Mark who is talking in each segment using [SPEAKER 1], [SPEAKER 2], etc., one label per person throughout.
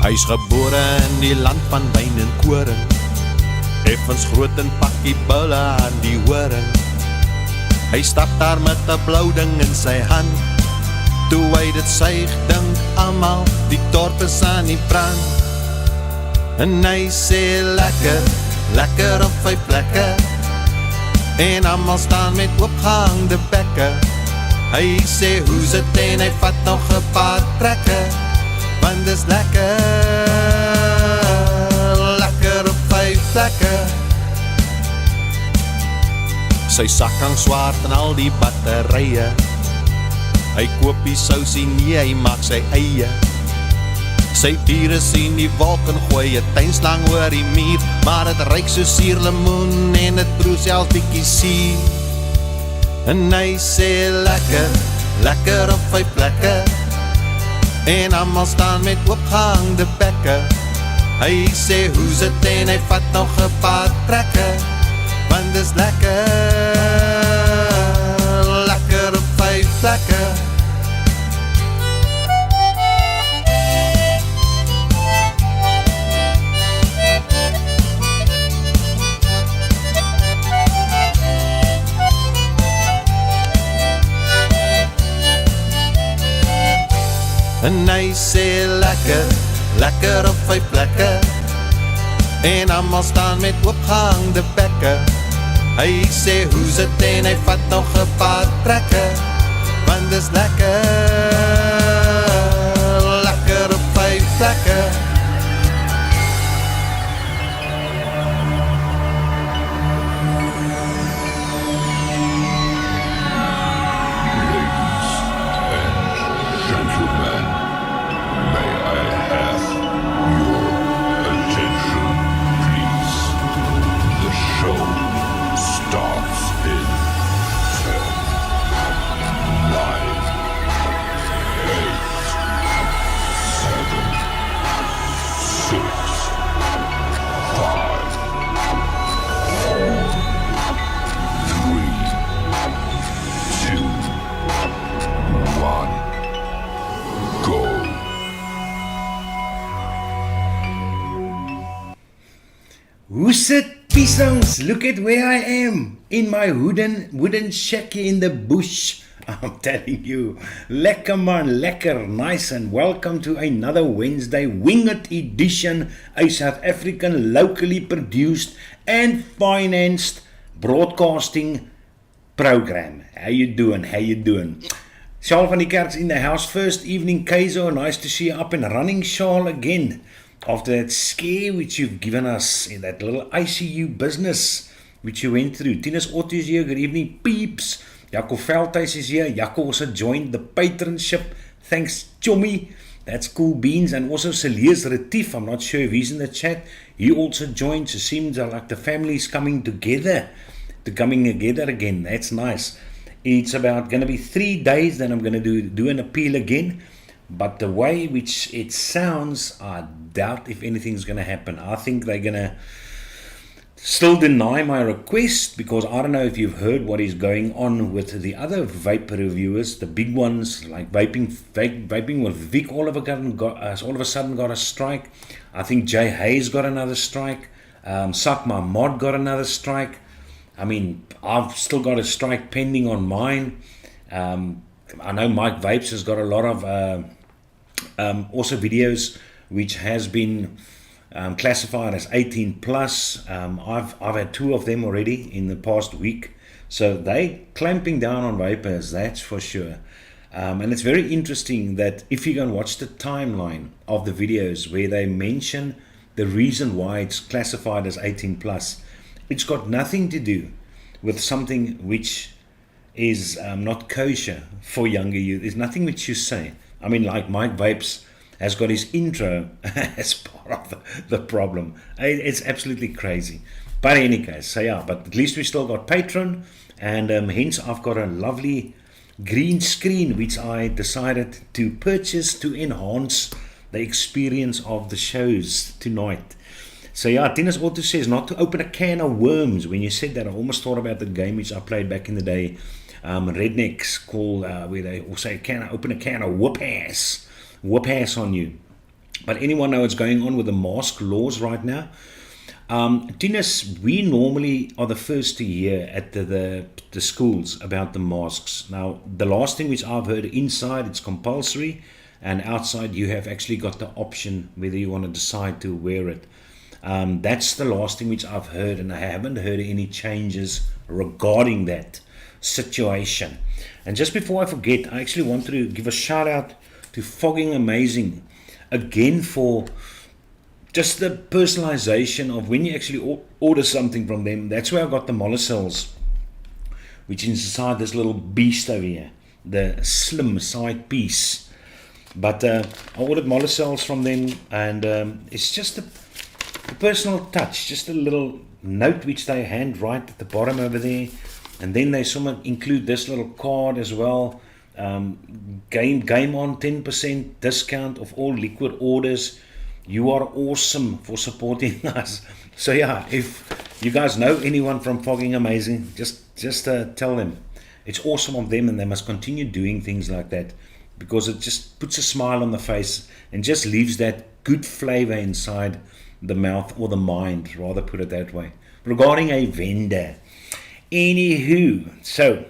[SPEAKER 1] Hy is gebore in die land van wyn en koring, effens groot en pakkie bulle aan die horing. Hy stap daar met 'n blou ding in sy hand, toe hy dit suig, dink almal, die dorp is aan die brand. En hy sê lekker, lekker op 5 plekke, en almal staan met opgehangde bekke. Hy sê hoe's het en hy vat nog 'n paar trekke, want dis lekker, lekker op 5 plekke. Sy sak hang swart en al die batterye, hy koop die sousie nie, hy maak sy eie. Sy diere sien die wolk en gooi 'n tuinslang oor die muur, maar het ryk so suurlemoen en het proe selfs bietjie suur. En hy sê lekker, lekker op 5 plekke, en almal staan met opgehangde bekke. Hy sê hoe's het en hy vat nog 'n paar trekke, want dis lekker, lekker op 5 plekke. En hy sê lekker, lekker op 5 plekke, en almal staan met opgehangde bekke. Hy sê hoe's het en hy vat nog 'n paar trekke, want dis lekker, lekker op 5 plekke.
[SPEAKER 2] Hoe's it, Pisongs? Look at where I am, in my wooden shacky in the bush. I'm telling you, lekker man, lekker, nice, and welcome to another Wednesday Winged edition, a South African locally produced and financed broadcasting program. How you doing? How you doing? Charles van die Kerk's in the house. First evening, Keizo, nice to see you up and running, Charles, again. After that scare which you've given us in that little ICU business which you went through. Tinus Otto is here, good evening, peeps. Jaco Veldhuis is here. Jaco also joined the patronship. Thanks, Chommy. That's cool beans. And also Celius Retief, I'm not sure if he's in the chat. He also joined. So it seems like the family is coming together again. That's nice. It's about going to be 3 days, then I'm going to do an appeal again. But the way which it sounds, I doubt if anything's going to happen. I think they're going to still deny my request, because I don't know if you've heard what is going on with the other vape reviewers, the big ones like vaping with Vic all of a sudden got a strike. I think Jay Hayes got another strike. Sakma Mod got another strike. I mean, I've still got a strike pending on mine. I know Mike Vapes has got a lot of also videos which has been classified as 18 plus. I've had 2 of them already in the past week, so they clamping down on vapors, that's for sure. And it's very interesting that if you go and watch the timeline of the videos where they mention the reason why it's classified as 18 plus, it's got nothing to do with something which is not kosher for younger youth. There's nothing which you say. I mean, like Mike Vapes has got his intro as part of the problem. It's absolutely crazy. But in any case, so yeah, but at least we still got Patreon, and hence I've got a lovely green screen which I decided to purchase to enhance the experience of the shows tonight. So yeah, Dennis Otto says not to open a can of worms. When you said that, I almost thought about the game which I played back in the day, Rednecks call, where they will say, open a can of whoop ass on you. But anyone know what's going on with the mask laws right now? Tinus, we normally are the first to hear at the schools about the masks. Now, the last thing which I've heard, inside it's compulsory, and outside you have actually got the option whether you want to decide to wear it. That's the last thing which I've heard, and I haven't heard any changes regarding that situation. And just before I forget, I actually want to give a shout out to Fogging Amazing again for just the personalization of when you actually order something from them. That's where I got the mollicells, which is inside this little beast over here, the slim side piece. But I ordered mollicells from them, and it's just a personal touch, just a little note which they handwrite at the bottom over there, and then they somewhat include this little card as well. Game on 10% discount of all liquid orders. You are awesome for supporting us. So yeah, if you guys know anyone from Fogging Amazing, just tell them it's awesome of them, and they must continue doing things like that, because it just puts a smile on the face and just leaves that good flavor inside the mouth, or the mind, rather, put it that way, regarding a vendor. Anywho, so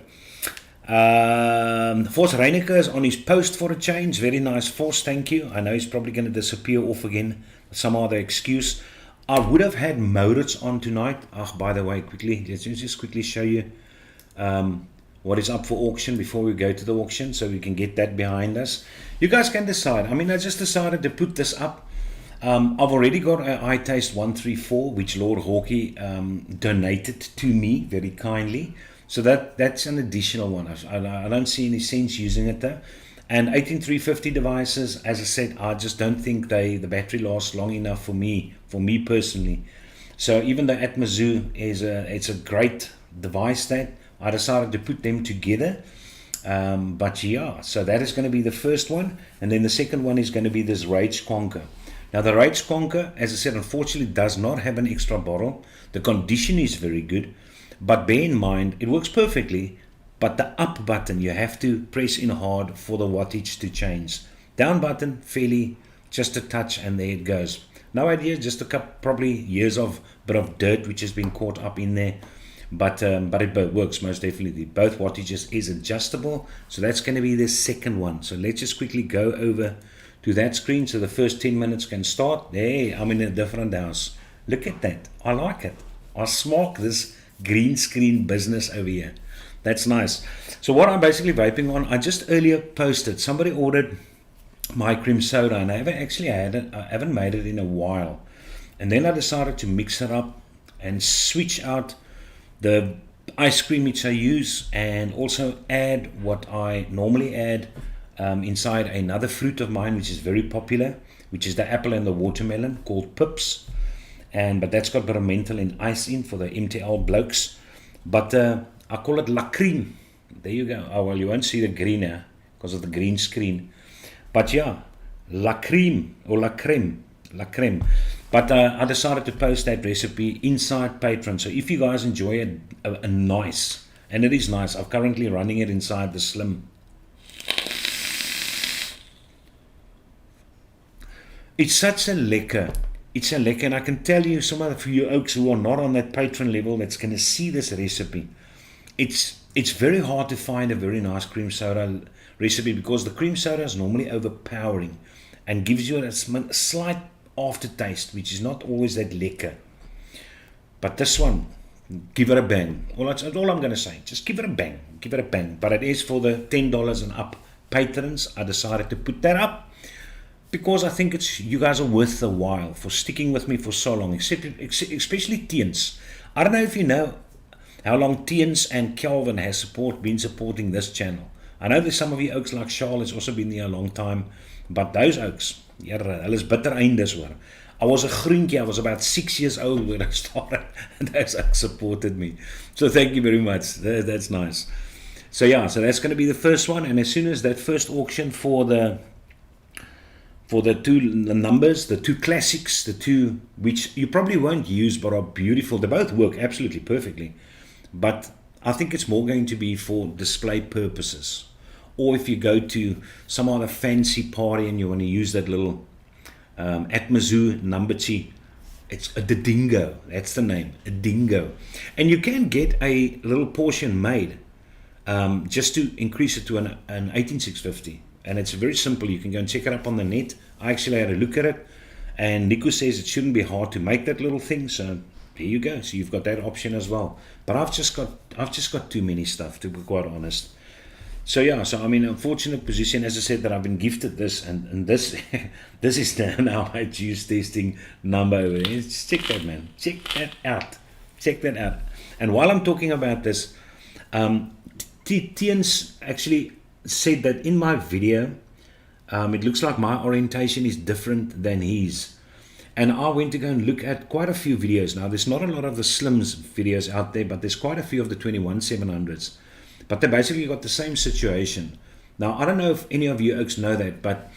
[SPEAKER 2] Force Reiniger is on his post for a change. Very nice, Force, thank you. I know he's probably going to disappear off again, some other excuse. I would have had Moritz on tonight. By the way, quickly, let's just quickly show you what is up for auction before we go to the auction, so we can get that behind us. You guys can decide. I mean, I just decided to put this up. I've already got an iTaste 134, which Lord Hawkey donated to me very kindly. So that's an additional one. I don't see any sense using it though. And 18350 devices, as I said, I just don't think the battery lasts long enough for me personally. So even the Atmazoo it's a great device that I decided to put them together. But yeah, so that is going to be the first one, and then the second one is going to be this Rage Conquer. Now the Rage Conquer, as I said, unfortunately does not have an extra bottle. The condition is very good, but bear in mind it works perfectly, but the up button you have to press in hard for the wattage to change. Down button, fairly just a touch, and there it goes. No idea, just a couple, probably years of bit of dirt which has been caught up in there, but it works most definitely. Both wattages is adjustable, so that's going to be the second one. So let's just quickly go over to that screen so the first 10 minutes can start. There, I'm in a different house. Look at that. I like it. I smoke this green screen business over here. That's nice. So what I'm basically vaping on, I just earlier posted, somebody ordered my cream soda, and I haven't made it in a while. And then I decided to mix it up and switch out the ice cream which I use, and also add what I normally add inside another fruit of mine which is very popular, which is the apple and the watermelon, called Pips. But that's got a bit of menthol and ice in for the MTL blokes. But I call it La Creme. There you go. Oh, well, you won't see the green here because of the green screen. But yeah, La Creme or La Creme. La Creme. But I decided to post that recipe inside Patreon. So if you guys enjoy it, a nice, and it is nice. I'm currently running it inside the Slim. It's such a lekker. It's a lekker, and I can tell you, some of you oaks who are not on that Patreon level that's going to see this recipe, it's very hard to find a very nice cream soda recipe, because the cream soda is normally overpowering and gives you a slight aftertaste, which is not always that lekker. But this one, give it a bang. Well, that's all I'm going to say. Just give it a bang. Give it a bang. But it is for the $10 and up patrons. I decided to put that up because I think you guys are worth the while for sticking with me for so long, especially Tiens. I don't know if you know how long Tiens and Kelvin has been supporting this channel. I know there's some of you oaks like Charles has also been there a long time, but those oaks, hulle is bitter eindes hoor. I was a groentjie, I was about 6 years old when I started, and those oaks supported me. So thank you very much, that's nice. So yeah, so that's going to be the first one, and as soon as that first auction for the numbers, the two classics, the two which you probably won't use but are beautiful, they both work absolutely perfectly, but I think it's more going to be for display purposes, or if you go to some other fancy party and you want to use that little at Mizzou, Nambachi. It's a Dingo, that's the name, a Dingo. And you can get a little portion made just to increase it to an 18650. And it's very simple. You can go and check it up on the net. I actually had a look at it, and Nico says it shouldn't be hard to make that little thing. So there you go. So you've got that option as well. But I've just got too many stuff, to be quite honest. So yeah, so I'm in an unfortunate position, as I said, that I've been gifted this, and this this is now my juice testing number over there. Just check that, man. Check that out. Check that out. And while I'm talking about this, Tians actually said that in my video, it looks like my orientation is different than his. And I went to go and look at quite a few videos. Now, there's not a lot of the Slims videos out there, but there's quite a few of the 21-700s. But they basically got the same situation. Now, I don't know if any of you oaks know that, but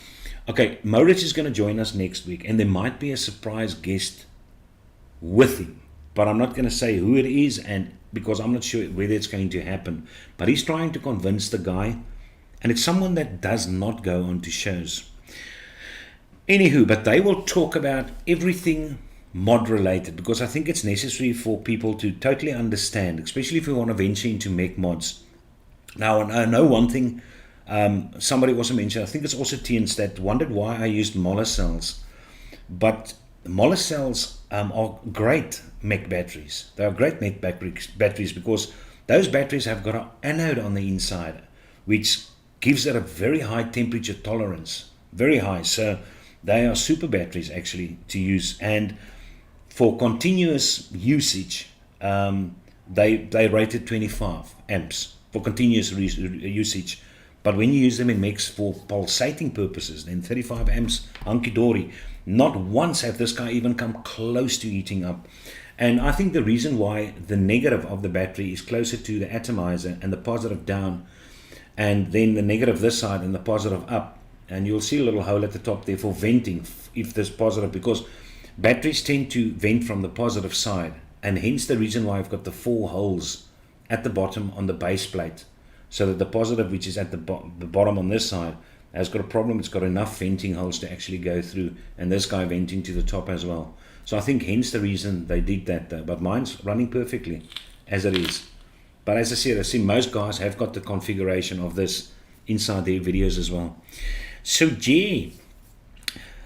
[SPEAKER 2] okay, Maurits is going to join us next week, and there might be a surprise guest with him. But I'm not going to say who it is, and because I'm not sure whether it's going to happen. But he's trying to convince the guy, and it's someone that does not go on to shows. Anywho, but they will talk about everything mod related, because I think it's necessary for people to totally understand, especially if we want to venture into mech mods. Now, I know one thing, somebody also mentioned, I think it's also Tians, that wondered why I used molar cells. But molar cells are great mech batteries. They are great mech batteries because those batteries have got an anode on the inside, which gives it a very high temperature tolerance, very high. So they are super batteries actually to use. And for continuous usage, they rated 25 amps for continuous usage. But when you use them in mechs for pulsating purposes, then 35 amps, hunky-dory. Not once have this guy even come close to heating up. And I think the reason why the negative of the battery is closer to the atomizer and the positive down, and then the negative this side and the positive up, and you'll see a little hole at the top there for venting if there's positive, because batteries tend to vent from the positive side, and hence the reason why I've got the 4 holes at the bottom on the base plate, so that the positive, which is at the bottom on this side, has got a problem. It's got enough venting holes to actually go through, and this guy venting to the top as well. So I think hence the reason they did that though. But mine's running perfectly as it is. But as I said, I see most guys have got the configuration of this inside their videos as well. So Jay,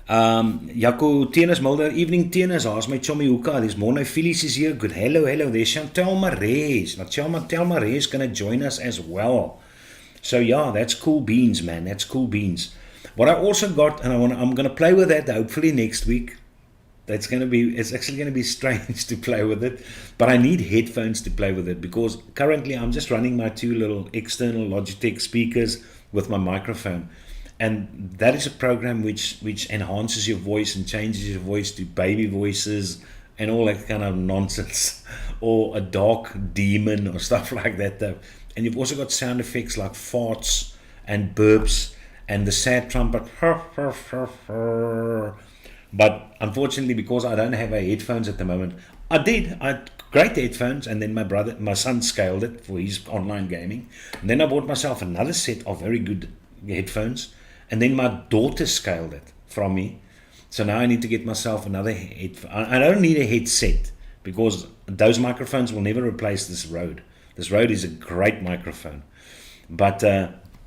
[SPEAKER 2] Jaco, Tennis Mulder, evening Tennis, ask my chummy Hoeka, there's Mona Phyllis is here, good, hello, there's Chantal Marais, now Chantal Marais is going to join us as well. So yeah, that's cool beans, man, that's cool beans. What I also got, and I'm going to play with that hopefully next week. It's actually going to be strange to play with it, but I need headphones to play with it, because currently I'm just running my 2 little external Logitech speakers with my microphone. And that is a program which enhances your voice and changes your voice to baby voices and all that kind of nonsense, or a dark demon or stuff like that though. And you've also got sound effects like farts and burps and the sad trumpet. But unfortunately, because I don't have a headphones at the moment, I had great headphones, and then my son scaled it for his online gaming. And then I bought myself another set of very good headphones. And then my daughter scaled it from me. So now I need to get myself another headphone. I don't need a headset, because those microphones will never replace this Rode. This Rode is a great microphone. But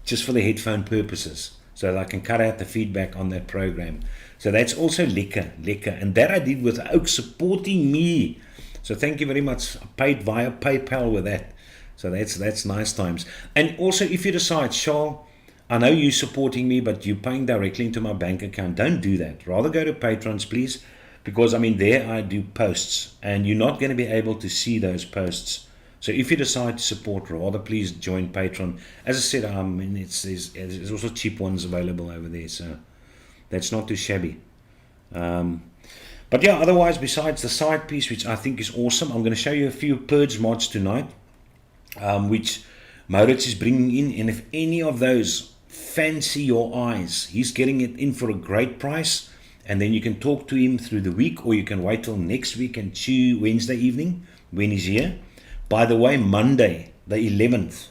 [SPEAKER 2] just for the headphone purposes, so that I can cut out the feedback on that program. So that's also lekker. And that I did with Oak supporting me. So thank you very much. I paid via PayPal with that. So that's nice times. And also, if you decide, Charles, I know you're supporting me, but you're paying directly into my bank account. Don't do that. Rather go to Patrons, please, because there I do posts, and you're not going to be able to see those posts. So if you decide to support, rather please join Patreon. As I said, there's also cheap ones available over there, so that's not too shabby. But yeah, otherwise, besides the side piece, which I think is awesome, I'm going to show you a few Purge mods tonight, which Maurits is bringing in, and if any of those fancy your eyes, he's getting it in for a great price, and then you can talk to him through the week, or you can wait till next week and Wednesday evening when he's here. By the way, Monday the 11th,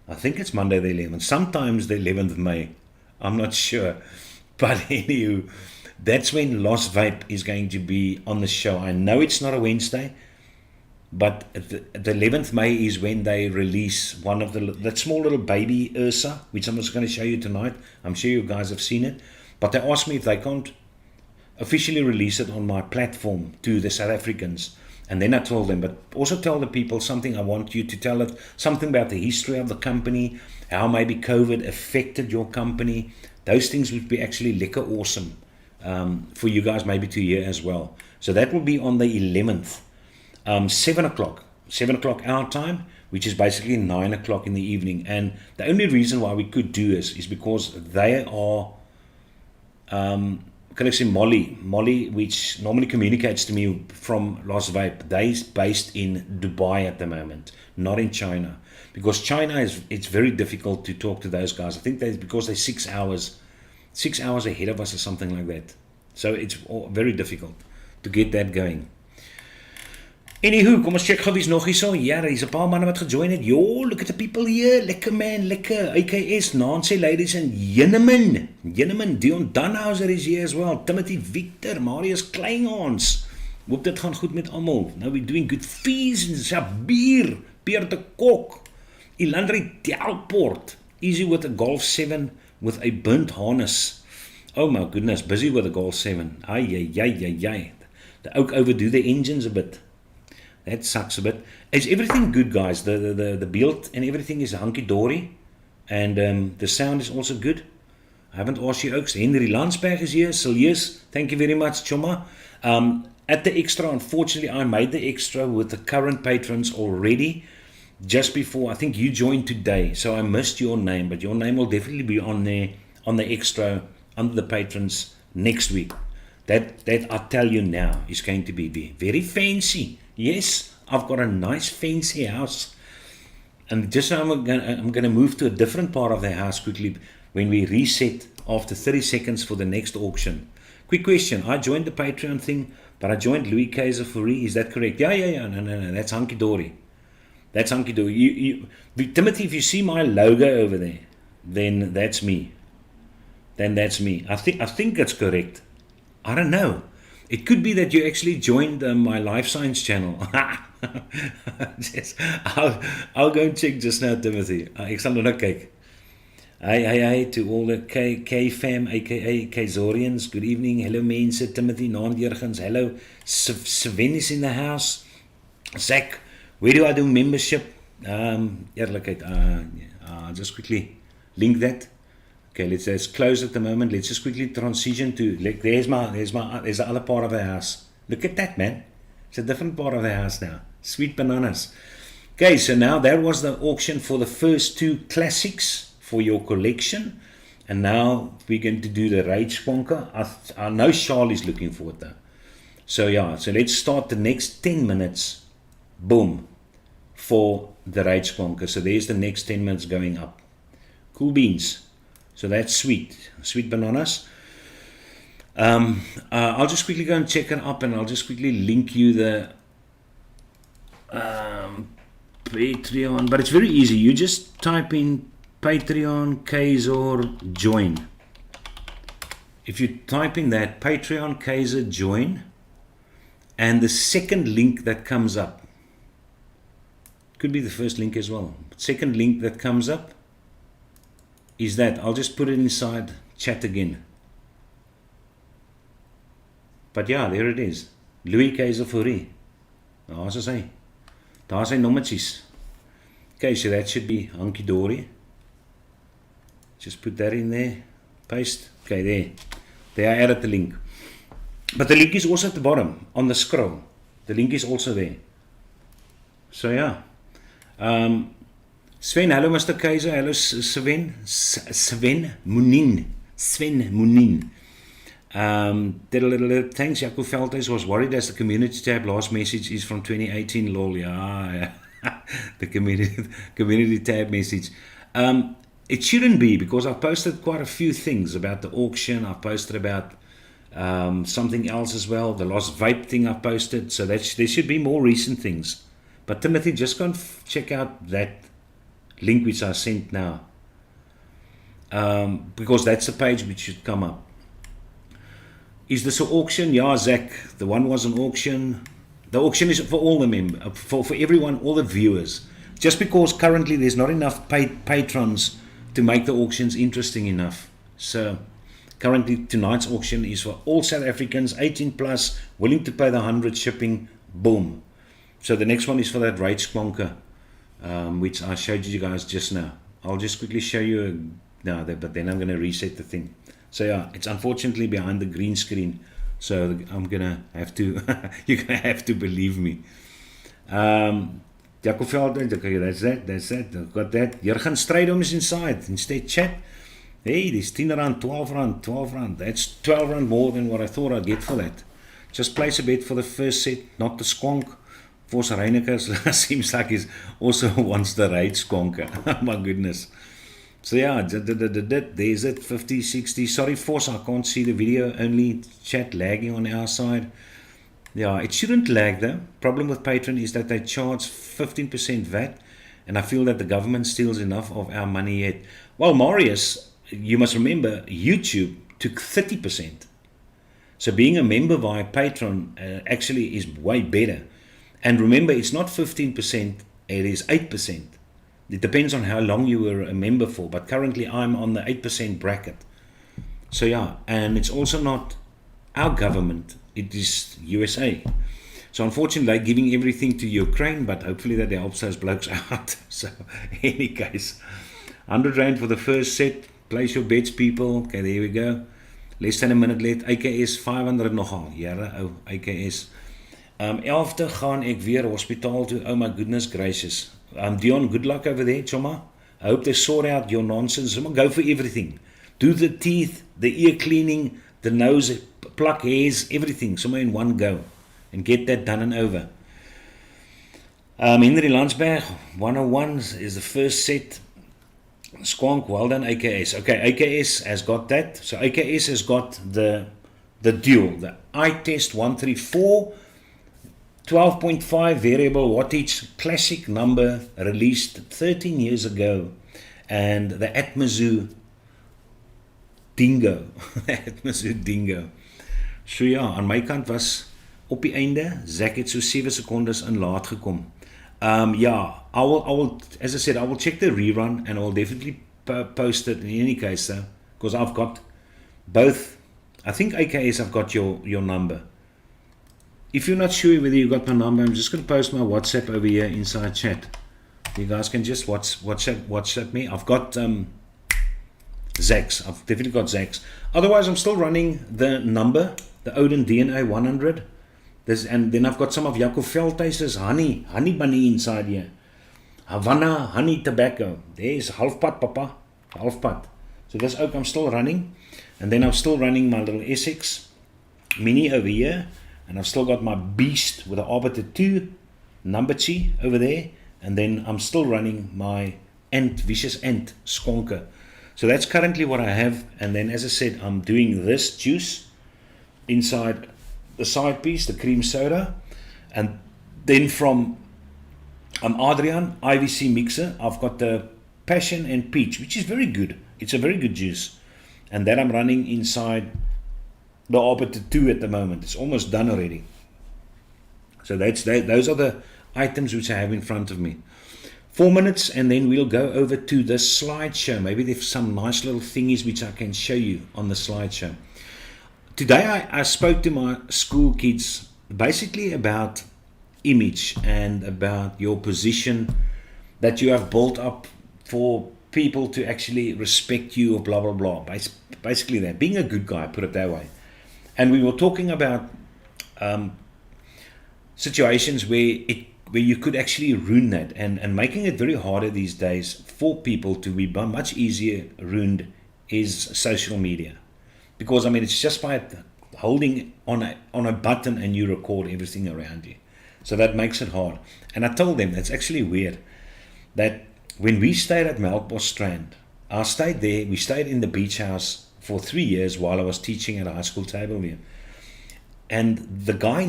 [SPEAKER 2] I think it's Monday the 11th, sometimes the 11th of May, I'm not sure, but anyway, That's when Lost Vape is going to be on the show. I know it's not a Wednesday, but the 11th May is when they release one of that small little baby Ursa, which I'm just going to show you tonight. I'm sure you guys have seen it. But they asked me if they can't officially release it on my platform to the South Africans. And then I told them, but also tell the people something. I want you to tell it something about the history of the company, how maybe COVID affected your company. Those things would be actually lekker awesome for you guys maybe to hear as well. So that will be on the 11th, 7 o'clock our time, which is basically 9 o'clock in the evening. And the only reason why we could do this is because they are, can I say Molly, which normally communicates to me from Lost Vape, they're based in Dubai at the moment, not in China. Because China it's very difficult to talk to those guys. I think because they're 6 hours ahead of us or something like that. So it's very difficult to get that going. Anywho, kom ons check gou wie's nog hier so. Ja, there's 'n paar manne wat gejoin het. Yo, look at the people here. Lekker man, lekker. AKS, Nancy, ladies and gentlemen. Dion Dunhauser is here as well. Timothy Victor, Marius Kleinhans. Hoop dit gaan goed met almal. Now we're doing good. Fees en Sabir, Peer de Kok, Ilandri Delport. Easy with a Golf 7 with a burnt harness. Oh my goodness, busy with a Golf 7. Ay. They ook overdo the engines a bit. That sucks a bit. Is everything good, guys? The build and everything is hunky-dory. And the sound is also good. I haven't asked you Oaks. Henry Landsberg is here. Silius, thank you very much, Choma. At the extra, unfortunately, I made the extra with the current patrons already. Just before, I think you joined today. So I missed your name. But your name will definitely be on there, on the extra, under the patrons next week. That I tell you now is going to be very fancy. Yes, I've got a nice fancy house. And just now I'm going to move to a different part of the house quickly when we reset after 30 seconds for the next auction. Quick question. I joined the Patreon thing, but I joined Louis Kaiser Fourie. Is that correct? Yeah. No. That's hunky-dory. That's hunky-dory. Timothy, if you see my logo over there, then that's me. I think that's correct. I don't know. It could be that you actually joined my Life Science channel. I'll go and check just now, Timothy. Ek sal nou kyk. Hi to all the K-fam, aka Kazorians. Good evening. Hello, mense. Timothy, Naandjurgens. Hello. Sven is in the house. Zach, where do I do membership? Eerlikheid. I'll just quickly link that. Okay, let's close at the moment. Let's just quickly transition to, there's the other part of the house. Look at that, man. It's a different part of the house now. Sweet bananas. Okay, so now that was the auction for the first two classics for your collection. And now we're going to do the Rage Squonker. I know Charlie's looking for it though. So yeah, so let's start the next 10 minutes. Boom. For the Rage Squonker. So there's the next 10 minutes going up. Cool beans. So that's sweet bananas. I'll just quickly go and check it up, and I'll just quickly link you the Patreon. But it's very easy. You just type in Patreon Kazor join. If you type in that Patreon Kazor join, and the second link that comes up, could be the first link as well. Second link that comes up is that. I'll just put it inside chat again. But yeah, there it is. Louis Kaiser Fourie. Daar's hy. Daar's sy nommertjies. Okay, so that should be hunky-dory. Just put that in there. Paste. Okay, there. There, I added the link. But the link is also at the bottom, on the scroll. The link is also there. So yeah. Sven, hello Mr. Kaiser, hello Sven Munin. Thanks, Jaco Veldhuis was worried as the community tab last message is from 2018, lol, yeah. The community tab message. It shouldn't be, because I've posted quite a few things about the auction. I've posted about something else as well, the Lost Vape thing I've posted, so there should be more recent things. But Timothy, just go and check out that link which I sent now, because that's the page which should come up. Is this an auction? Yeah, Zach, the one was an auction. The auction is for all the for everyone, all the viewers. Just because currently there's not enough patrons to make the auctions interesting enough. So currently tonight's auction is for all South Africans, 18 plus, willing to pay the 100 shipping, boom. So the next one is for that Rage Squonker, which I showed you guys just now. I'll just quickly show you now, but then I'm going to reset the thing. So yeah, it's unfortunately behind the green screen, so I'm gonna have to, you're gonna have to believe me. Jacoveld, okay, that's that, I've got that. Jurgen Strydom is inside, instead chat. Hey, there's 10 rand, 12 rand, 12 rand. That's 12 rand more than what I thought I'd get for that. Just place a bet for the first set, not the squonk. Vos Reinekers seems like he also wants the right squonker. Oh my goodness. So yeah, there's it, 50, 60. Sorry, Force, I can't see the video, only chat lagging on our side. Yeah, it shouldn't lag though. Problem with Patreon is that they charge 15% VAT, and I feel that the government steals enough of our money yet. Well, Marius, you must remember, YouTube took 30%. So being a member via Patreon actually is way better. And remember, it's not 15%, it is 8%. It depends on how long you were a member for, but currently I'm on the 8% bracket. So yeah, and it's also not our government, it is USA. So unfortunately, they're giving everything to Ukraine, but hopefully that helps those blokes out. So any case, 100 Rand for the first set. Place your bets, people. Okay, there we go. Less than a minute left. AKS 500 nogal. Jare, ou, AKS. 11de gaan ek weer hospitaal toe. Oh my goodness gracious. Dion, good luck over there, Choma. I hope they sort out your nonsense. Go for everything. Do the teeth, the ear cleaning, the nose, pluck hairs, everything. Somewhere in one go. And get that done and over. Henry Landsberg, 101 is the first set. Squonk, well done, AKS. Okay, AKS has got that. So AKS has got the dual, the iTest 134, 12.5 variable wattage classic number, released 13 years ago. And the Atmazoo Dingo. Atmazoo Dingo. So ja, aan my kant was op die einde, Zach het so 7 secondes in laat gekom. Yeah, I will, as I said, I will check the rerun and I will definitely post it in any case, though, because I've got both. I think AKS, I've got your number. If you're not sure whether you got my number, I'm just going to post my WhatsApp over here inside chat. You guys can just WhatsApp me. I've got Zach's. I've definitely got Zach's. Otherwise, I'm still running the number, the Odin DNA 100. And then I've got some of Jaco Veldhuis's honey bunny inside here. Havana honey tobacco. There's halfpad, papa. Halfpad. So this ook I'm still running. And then I'm still running my little Essex Mini over here. And I've still got my Beast with the Arbiter 2 Numberchi over there. And then I'm still running my Vicious Ant Squonker. So that's currently what I have. And then as I said, I'm doing this juice inside the side piece, the cream soda, and then from Adrian IVC mixer, I've got the Passion and Peach, which is very good. It's a very good juice, and that I'm running inside the Arbiter 2 at the moment. It's almost done already. So those are the items which I have in front of me. 4 minutes, and then we'll go over to the slideshow. Maybe there's some nice little thingies which I can show you on the slideshow. Today I spoke to my school kids basically about image and about your position that you have built up for people to actually respect you or blah blah blah. Basically that, being a good guy, put it that way. And we were talking about situations where you could actually ruin that, and making it very harder these days for people to be much easier ruined is social media. Because, I mean, it's just by holding on a button and you record everything around you. So that makes it hard. And I told them, that's actually weird, that when we stayed at Melkbos Strand, I stayed there, we stayed in the beach house for 3 years while I was teaching at a high school Tableview. And the guy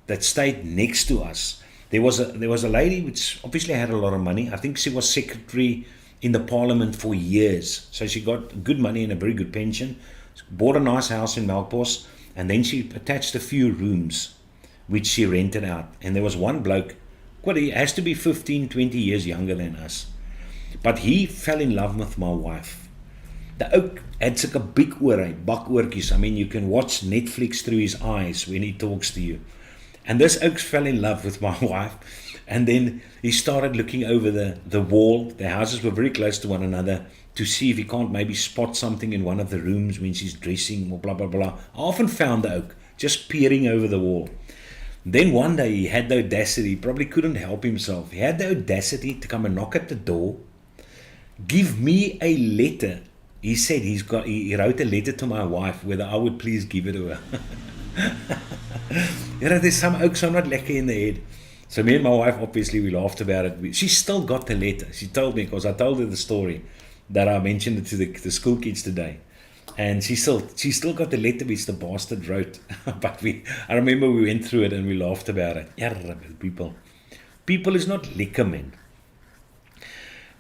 [SPEAKER 2] that stayed next to us, there was a lady which obviously had a lot of money. I think she was secretary in the parliament for years. So she got good money and a very good pension. bought a nice house in Melkbos, and then she attached a few rooms which she rented out. And there was one bloke, he has to be 15, 20 years younger than us. But he fell in love with my wife. The ook had sulke big ore, bakoortjies. I mean, you can watch Netflix through his eyes when he talks to you. And this ook fell in love with my wife. And then he started looking over the wall. The houses were very close to one another, to see if he can't maybe spot something in one of the rooms when she's dressing or blah, blah, blah. I often found the ook just peering over the wall. Then one day he had the audacity, he probably couldn't help himself. He had the audacity to come and knock at the door, give me a letter. He said he wrote a letter to my wife whether I would please give it to her. There's some oaks are not lekker in the head. So me and my wife, obviously, we laughed about it. She still got the letter. She told me, because I told her the story that I mentioned it to the school kids today. And she still got the letter which the bastard wrote. But I remember we went through it and we laughed about it. Yeah, people. People is not lekker, man.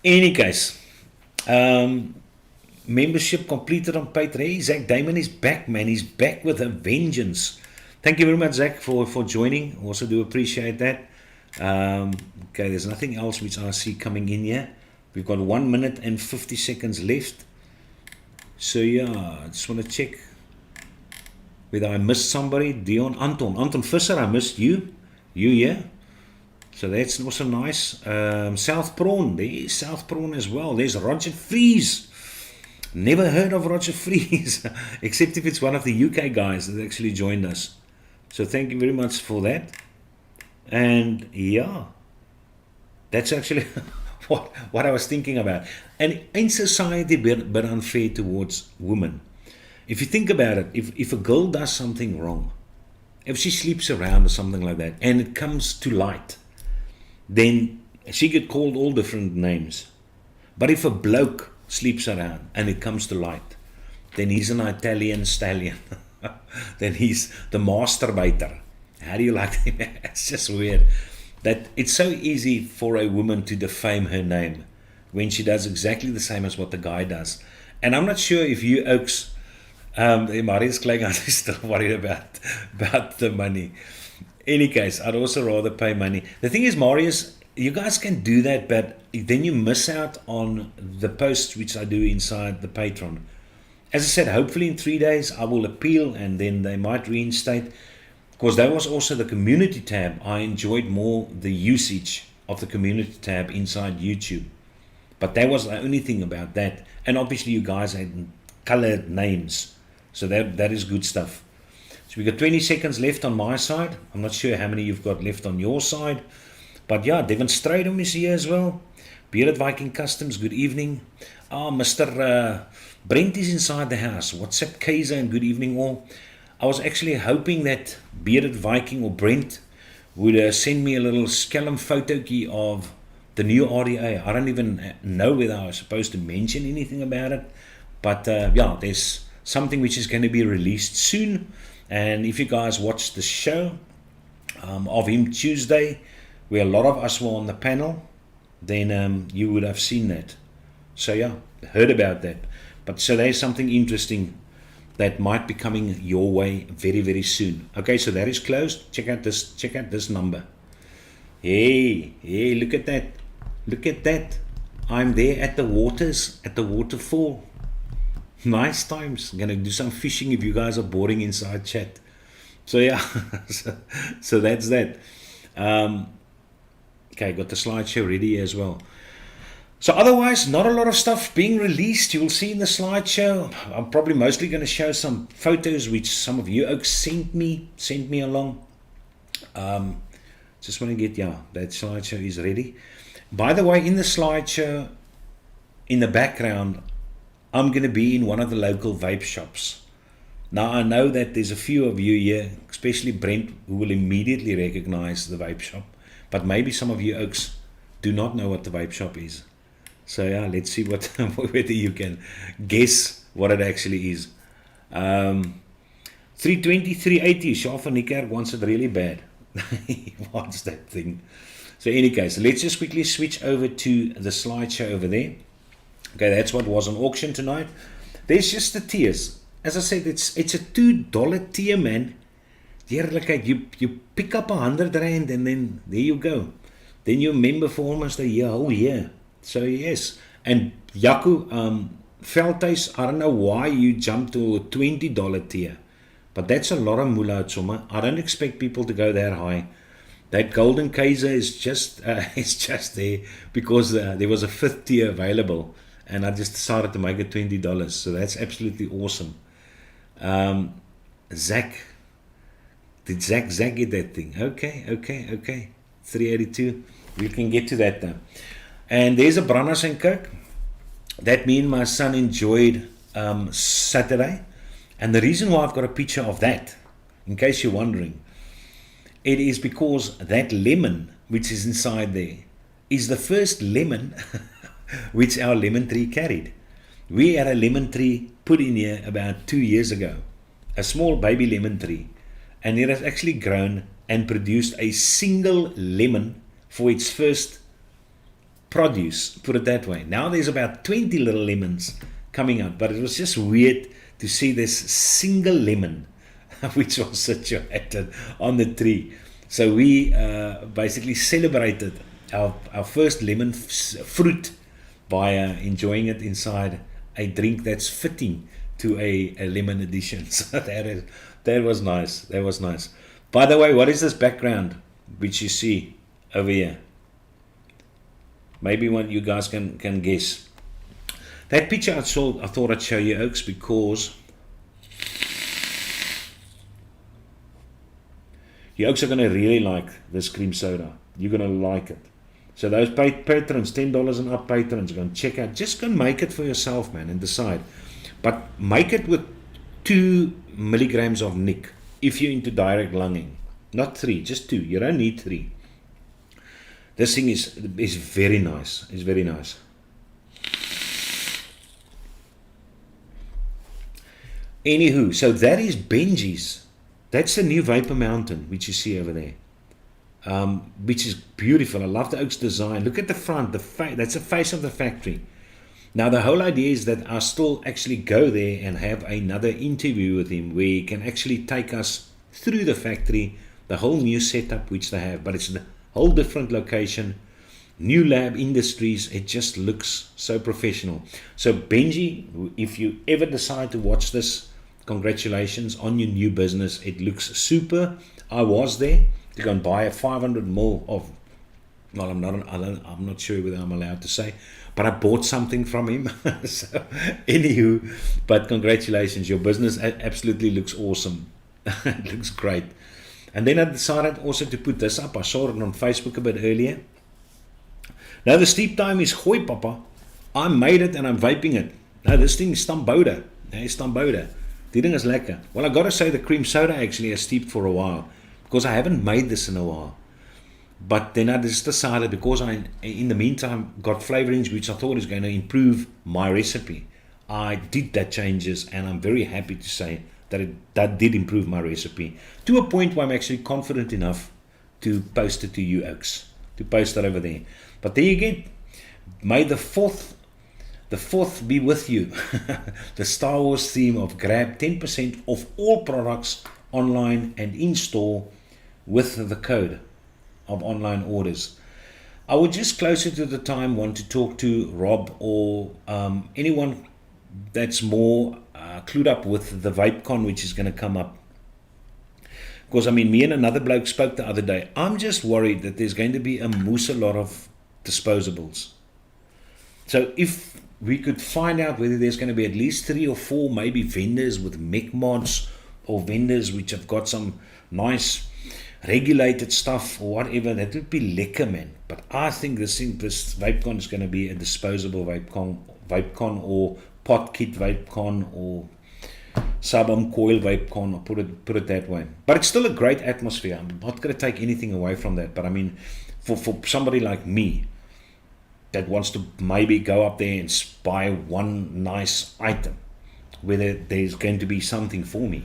[SPEAKER 2] Any case, membership completed on Patreon. Hey, Zach Damon is back, man. He's back with a vengeance. Thank you very much, Zach, for joining. Also do appreciate that. Okay, there's nothing else which I see coming in here. We've got 1 minute and 50 seconds left. So yeah, I just want to check whether I missed somebody. Anton Visser, I missed you. Yeah. So that's also nice. South Prawn, there's South Prawn as well. There's Roger Fries. Never heard of Roger Fries, except if it's one of the UK guys that actually joined us. So thank you very much for that. And yeah, that's actually what I was thinking about. And in society, but unfair towards women. If you think about it, if a girl does something wrong, if she sleeps around or something like that, and it comes to light, then she get called all different names. But if a bloke sleeps around and it comes to light, then he's an Italian stallion. Then he's the masturbator. How do you like that? It's just weird that it's so easy for a woman to defame her name when she does exactly the same as what the guy does. And I'm not sure if you oaks, Marius Kleigan is still worried about the money. Any case, I'd also rather pay money. The thing is, Marius, you guys can do that, but then you miss out on the posts which I do inside the Patreon. As I said, hopefully in 3 days I will appeal and then they might reinstate. Because that was also the community tab. I enjoyed more the usage of the community tab inside YouTube. But that was the only thing about that. And obviously you guys had colored names. So that is good stuff. So we got 20 seconds left on my side. I'm not sure how many you've got left on your side. But yeah, Devon Stradom is here as well. Bearded Viking Customs, good evening. Mr. Brent is inside the house. What's up, Kaiser, and good evening all. I was actually hoping that Bearded Viking or Brent would send me a little scallum photo key of the new RDA. I don't even know whether I was supposed to mention anything about it. But yeah, there's something which is going to be released soon. And if you guys watched the show of him Tuesday, where a lot of us were on the panel, then you would have seen that. So yeah, heard about that. But so there's something interesting that might be coming your way very, very soon. Okay, so that is closed. Check out this number. Hey, look at that. Look at that. I'm there at the waters, at the waterfall. Nice times. I'm going to do some fishing if you guys are boring inside chat. So yeah, so that's that. Okay, got the slideshow ready as well. So otherwise, not a lot of stuff being released. You'll see in the slideshow. I'm probably mostly going to show some photos which some of you oaks sent me along. Just want to get, yeah, that slideshow is ready. By the way, in the slideshow, in the background, I'm going to be in one of the local vape shops. Now, I know that there's a few of you here, especially Brent, who will immediately recognize the vape shop. But maybe some of you oaks do not know what the vape shop is. So yeah, let's see whether you can guess what it actually is. 320, 380, Shaf van Niekerk wants it really bad. He wants that thing. So in any case, let's just quickly switch over to the slideshow over there. Okay, that's what was on auction tonight. There's just the tiers. as I said, it's a $2 tier, man. Heerlikheid, you pick up R100 and then there you go. Then you're a member for almost a year, whole year. So yes, and Jaco, Veldhuis, I don't know why you jumped to a $20 tier, but that's a lot of moolah, Tsoma. I don't expect people to go that high. That Golden Kaiser is just there because there was a 5th tier available, and I just decided to make it $20. So that's absolutely awesome. Zach, did Zach get that thing? Okay. 382. We can get to that now. And there's a Brannas and Coke that me and my son enjoyed Saturday. And the reason why I've got a picture of that, in case you're wondering, it is because that lemon which is inside there is the first lemon which our lemon tree carried. We had a lemon tree put in here about 2 years ago, a small baby lemon tree, and it has actually grown and produced a single lemon for its first produce, put it that way. Now there's about 20 little lemons coming out, but it was just weird to see this single lemon which was situated on the tree. So we basically celebrated our first lemon fruit by enjoying it inside a drink that's fitting to a lemon edition. So that was nice. That was nice. By the way, what is this background which you see over here? Maybe one you guys can guess. That picture I thought I'd show you, Oaks, because you Oaks are going to really like this cream soda. You're going to like it. So those patrons, $10 and up patrons, are going to check out. Just go and make it for yourself, man, and decide. But make it with 2 milligrams of nic if you're into direct lunging. Not 3, just 2. You don't need 3. This thing is very nice. It's very nice. Anywho, so that is Benji's. That's the new Vapor Mountain, which you see over there, which is beautiful. I love the Oaks design. Look at the front. That's the face of the factory. Now, the whole idea is that I still actually go there and have another interview with him where he can actually take us through the factory, the whole new setup which they have. But it's a whole different location, new lab industries. It just looks so professional. So Benji, if you ever decide to watch this, congratulations on your new business. It looks super. I was there to go and buy a 500 ml of, well, I'm not sure whether I'm allowed to say, but I bought something from him. So anywho, but congratulations, your business absolutely looks awesome. It looks great. And then I decided also to put this up. I saw it on Facebook a bit earlier. Now the steep time is gooi, papa. I made it and I'm vaping it. Now this thing is Stamboda. Die ding is lekker. Well, I got to say the cream soda actually has steeped for a while because I haven't made this in a while. But then I just decided, because I, in the meantime, got flavorings which I thought is going to improve my recipe. I did that changes, and I'm very happy to say that that did improve my recipe to a point where I'm actually confident enough to post it to you, Oaks, to post that over there. But there you get. May the fourth be with you. The Star Wars theme of grab 10% off all products online and in store with the code of online orders. I would just closer to the time want to talk to Rob or anyone that's more clued up with the VapeCon which is going to come up. Because I mean, me and another bloke spoke the other day. I'm just worried that there's going to be a lot of disposables. So if we could find out whether there's going to be at least 3 or 4 maybe vendors with mech mods or vendors which have got some nice regulated stuff or whatever, that would be lekker, man. But I think this VapeCon is going to be a disposable VapeCon or pot kit VapeCon or sub-arm coil VapeCon, or put it that way. But it's still a great atmosphere. I'm not going to take anything away from that. But I mean, for somebody like me that wants to maybe go up there and buy one nice item, whether there's going to be something for me.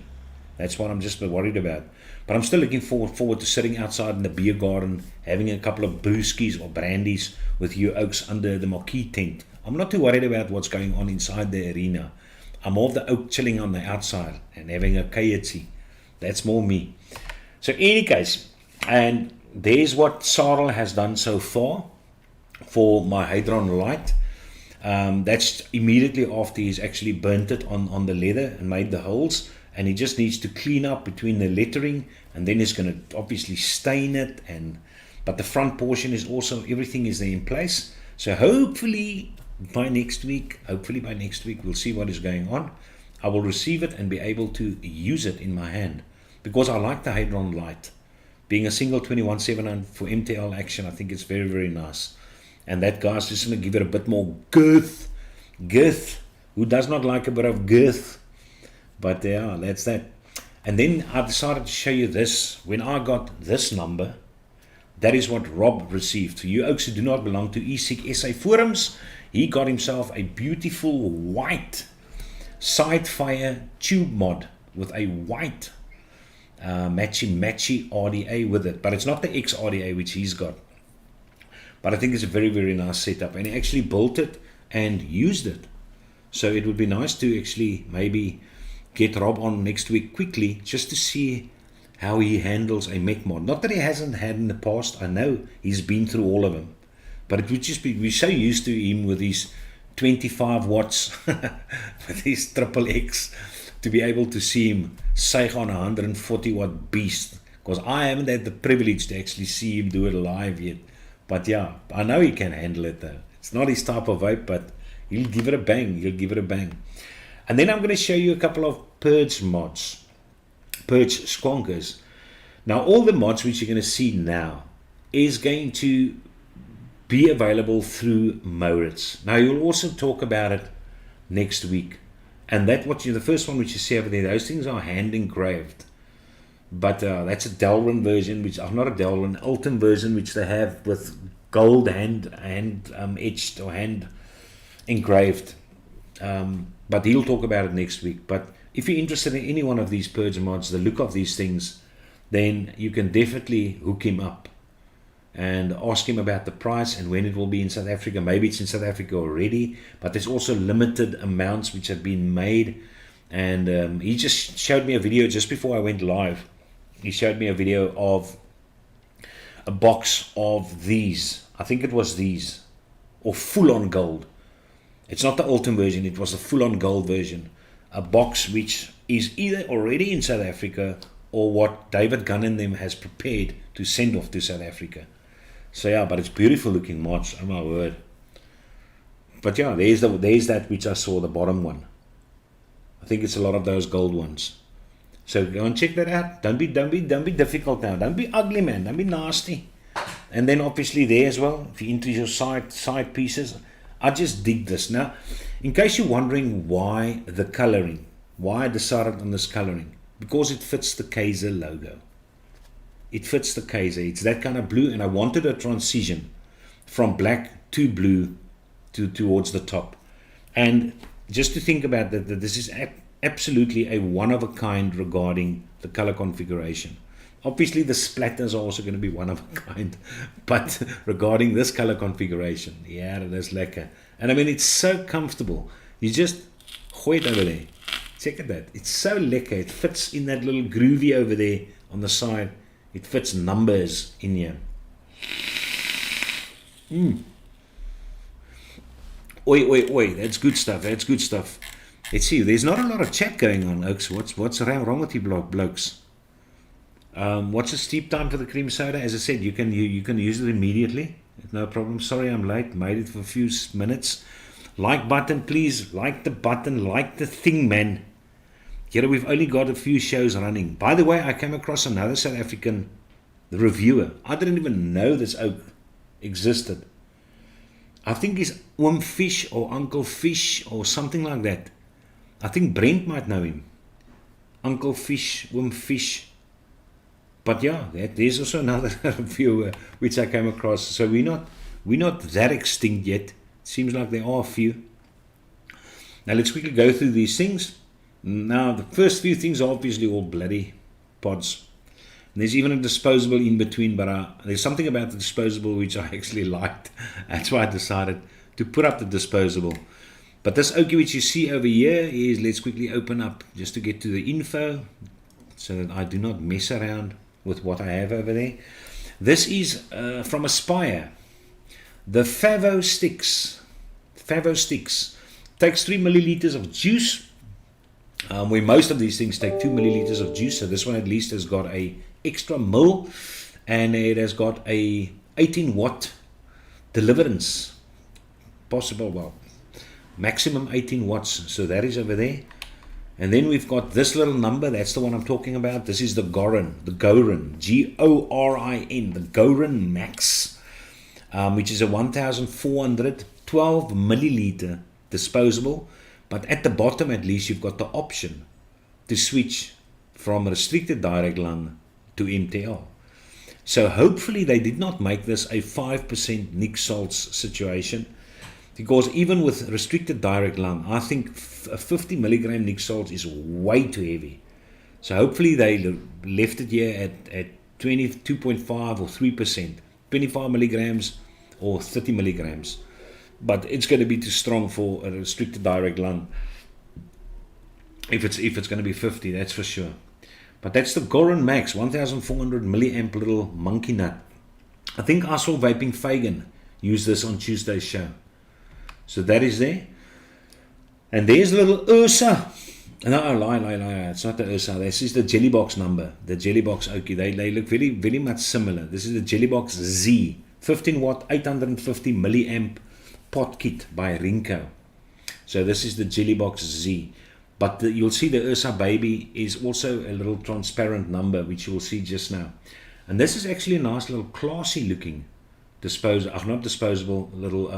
[SPEAKER 2] That's what I'm just worried about. But I'm still looking forward to sitting outside in the beer garden, having a couple of brewskis or brandies with you Oaks under the marquee tent. I'm not too worried about what's going on inside the arena. I'm more of the oak chilling on the outside and having a KFC. That's more me. So in any case, and there's what Sarel has done so far for my Hadron light. That's immediately after he's actually burnt it on the leather and made the holes, and he just needs to clean up between the lettering, and then he's going to obviously stain it, but the front portion is also, everything is there in place. So hopefully by next week we'll see what is going on. I will receive it and be able to use it in my hand, because I like the Hadron light. Being a single 21-700 for MTL action, I think it's very, very nice. And that guy's just going to give it a bit more girth. Who does not like a bit of girth? But yeah, that's that. And then I decided to show you this. When I got this number, that is what Rob received. For you oaks who do not belong to eSig SA forums, he got himself a beautiful white Sidefire tube mod with a white matchy RDA with it. But it's not the X RDA which he's got. But I think it's a very, very nice setup. And he actually built it and used it. So it would be nice to actually maybe get Rob on next week quickly, just to see how he handles a mech mod. Not that he hasn't had in the past. I know he's been through all of them. But it would just be, we're so used to him with his 25 watts, with his triple X, to be able to see him sag on a 140 watt beast. Because I haven't had the privilege to actually see him do it live yet. But yeah, I know he can handle it though. It's not his type of vape, but he'll give it a bang. And then I'm going to show you a couple of Purge mods. Purge Skonkers. Now all the mods which you're going to see now is going to be available through Moritz. Now you'll also talk about it next week. And that the first one which you see over there, those things are hand engraved. But that's a Delrin version, which not a Delrin, Ultim version, which they have with gold hand etched or hand engraved. But he'll talk about it next week. But if you're interested in any one of these Purge mods, the look of these things, then you can definitely hook him up and ask him about the price and when it will be in South Africa. Maybe it's in South Africa already, but there's also limited amounts which have been made. And he just showed me a video just before I went live. He showed me a video of a box of these. I think it was these, or full-on gold. It's not the Ultim version, it was the full-on gold version. A box which is either already in South Africa or what David Gunn and them has prepared to send off to South Africa. So yeah, but it's beautiful looking mods, oh my word. But yeah, there's that which I saw, the bottom one. I think it's a lot of those gold ones. So go and check that out. Don't be difficult now. Don't be ugly, man. Don't be nasty. And then obviously there as well, if you're into your side pieces, I just dig this. Now, in case you're wondering why the coloring, why I decided on this coloring, because it fits the Kaiser logo. It fits the Kaiser. It's that kind of blue, and I wanted a transition from black to blue towards the top. And just to think about that this is absolutely a one-of-a-kind regarding the color configuration. Obviously, the splatters are also going to be one-of-a-kind, but regarding this color configuration, yeah, that is lekker. And I mean, it's so comfortable. You just gooi it over there. Check at that. It's so lekker. It fits in that little groovy over there on the side. It fits numbers in here. Oi, that's good stuff. Let's see, there's not a lot of chat going on, Oaks. What's wrong with you blokes? What's the steep time for the cream soda? As I said, you can use it immediately. No problem. Sorry I'm late. Made it for a few minutes. Like button, please. Like the button. Like the thing, man. Here we've only got a few shows running. By the way, I came across another South African reviewer. I didn't even know this oak existed. I think he's Oom Fish or Uncle Fish or something like that. I think Brent might know him. Uncle Fish, Oom Fish. But yeah, there's also another reviewer which I came across. So we're not that extinct yet. It seems like there are a few. Now let's quickly go through these things. Now the first few things are obviously all bloody pods. And there's even a disposable in between, but there's something about the disposable which I actually liked. That's why I decided to put up the disposable. But this Oki which you see over here is, let's quickly open up just to get to the info so that I do not mess around with what I have over there. This is from Aspire. The Favo Sticks. Favo Sticks takes 3 milliliters of juice. Where most of these things take 2 milliliters of juice. So this one at least has got a extra mil, and it has got a 18 watt deliverance. Possible, well, maximum 18 watts. So that is over there. And then we've got this little number. That's the one I'm talking about. This is the Gorin. The Gorin. Gorin. The Gorin Max. Which is a 1412 milliliter disposable. But at the bottom, at least, you've got the option to switch from restricted direct lung to MTL. So hopefully they did not make this a 5% Nick salts situation, because even with restricted direct lung, I think a 50 milligram Nick salt is way too heavy. So hopefully they left it here at 22.5 or 3%, 25 milligrams or 30 milligrams. But it's going to be too strong for a restricted direct lung if it's going to be 50, that's for sure. But that's the Gorin Max 1400 milliamp little monkey nut. I think I saw Vaping Fagan use this on Tuesday's show. So that is there. And there's a little Ursa. No, lie. It's not the Ursa. This is the Jellybox number. The Jellybox Oki. They look very, very much similar. This is the Jellybox Z. 15 watt, 850 milliamp pot kit by Rinko. So this is the Jellybox Z. But you'll see the Ursa Baby is also a little transparent number, which you will see just now. And this is actually a nice little classy looking disposable little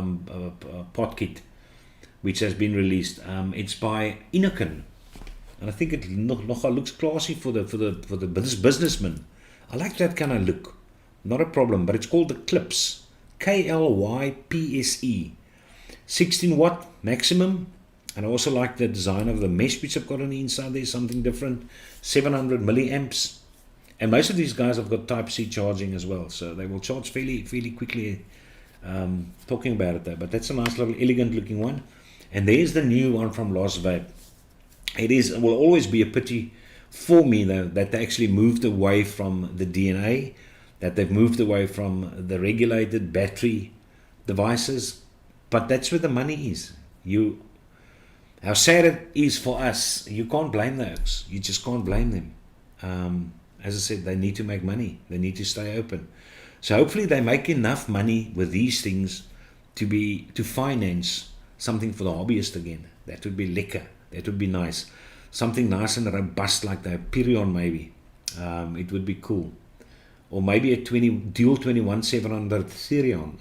[SPEAKER 2] pot kit, which has been released. It's by Inokin, and I think it looks classy for this businessman. I like that kind of look, not a problem. But it's called the Clips, KLYPSE, 16 watt maximum. And I also like the design of the mesh which I've got on the inside. There's something different, 700 milliamps. And most of these guys have got Type-C charging as well, so they will charge fairly quickly. Talking about it though, but that's a nice little elegant looking one. And there's the new one from Lost Vape. It will always be a pity for me though that they actually moved away from the DNA, that they've moved away from the regulated battery devices. But that's where the money is. How sad it is for us. You can't blame the Oaks. You just can't blame them. As I said, they need to make money. They need to stay open. So hopefully they make enough money with these things to finance something for the hobbyist again. That would be lekker. That would be nice. Something nice and robust like the Hyperion maybe. It would be cool. Or maybe a dual 21700 Therion.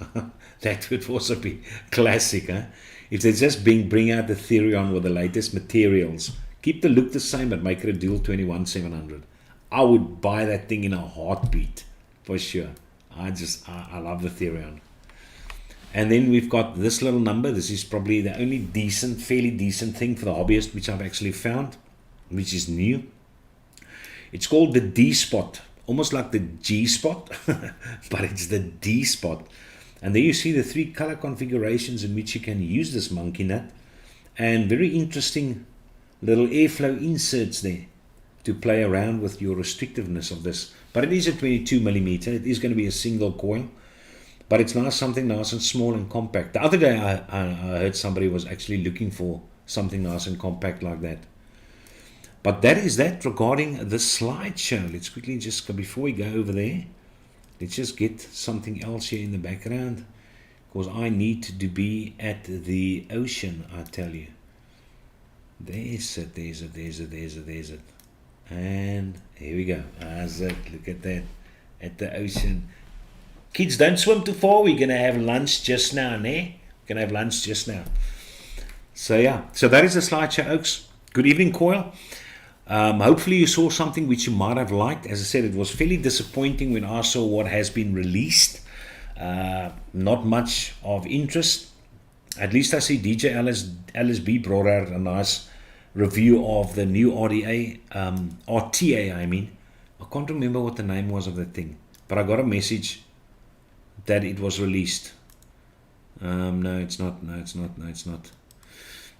[SPEAKER 2] That would also be classic. Huh? If they just bring out the Therion with the latest materials, keep the look the same but make it a dual 21700. I would buy that thing in a heartbeat, for sure. I love the Therion. And then we've got this little number. This is probably the only fairly decent thing for the hobbyist which I've actually found, which is new. It's called the D-Spot, almost like the G-Spot, but it's the D-Spot. And there you see the 3 color configurations in which you can use this monkey nut, and very interesting little airflow inserts there to play around with your restrictiveness of this. But it is a 22 millimeter. It is going to be a single coil, but it's nice, something nice and small and compact. The other day I heard somebody was actually looking for something nice and compact like that. But that is that regarding the slideshow. Let's quickly just, before we go over there, let's just get something else here in the background, because I need to be at the ocean, I tell you. There's it. And here we go. That's it. Look at that. At the ocean. Kids, don't swim too far. We're going to have lunch just now, We're going to have lunch just now. So yeah. So that is the slideshow, Oaks. Good evening, Coil. Hopefully you saw something which you might have liked. As I said, it was fairly disappointing when I saw what has been released. Not much of interest. At least I see DJ LSB brought out a nice review of the new RTA, I mean. I can't remember what the name was of the thing, but I got a message that it was released. No, it's not.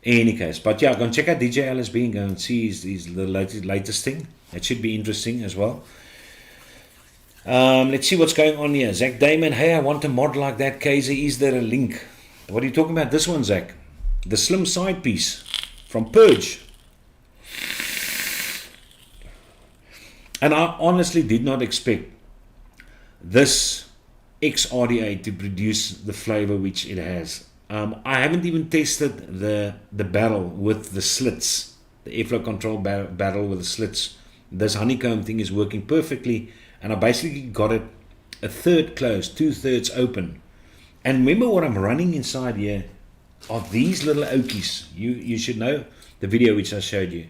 [SPEAKER 2] any case, but yeah, go and check out DJ LSB and go and see the latest thing. It should be interesting as well. Let's see what's going on here. Zach Damon, hey, I want a mod like that. KZ, is there a link? What are you talking about? This one, Zach. The Slim Side piece from Purge. And I honestly did not expect this XRDA to produce the flavor which it has. I haven't even tested the barrel with the slits, the airflow control barrel with the slits. This honeycomb thing is working perfectly, and I basically got it a third closed, 2/3 open. And remember what I'm running inside here are these little oakies. You should know the video which I showed you.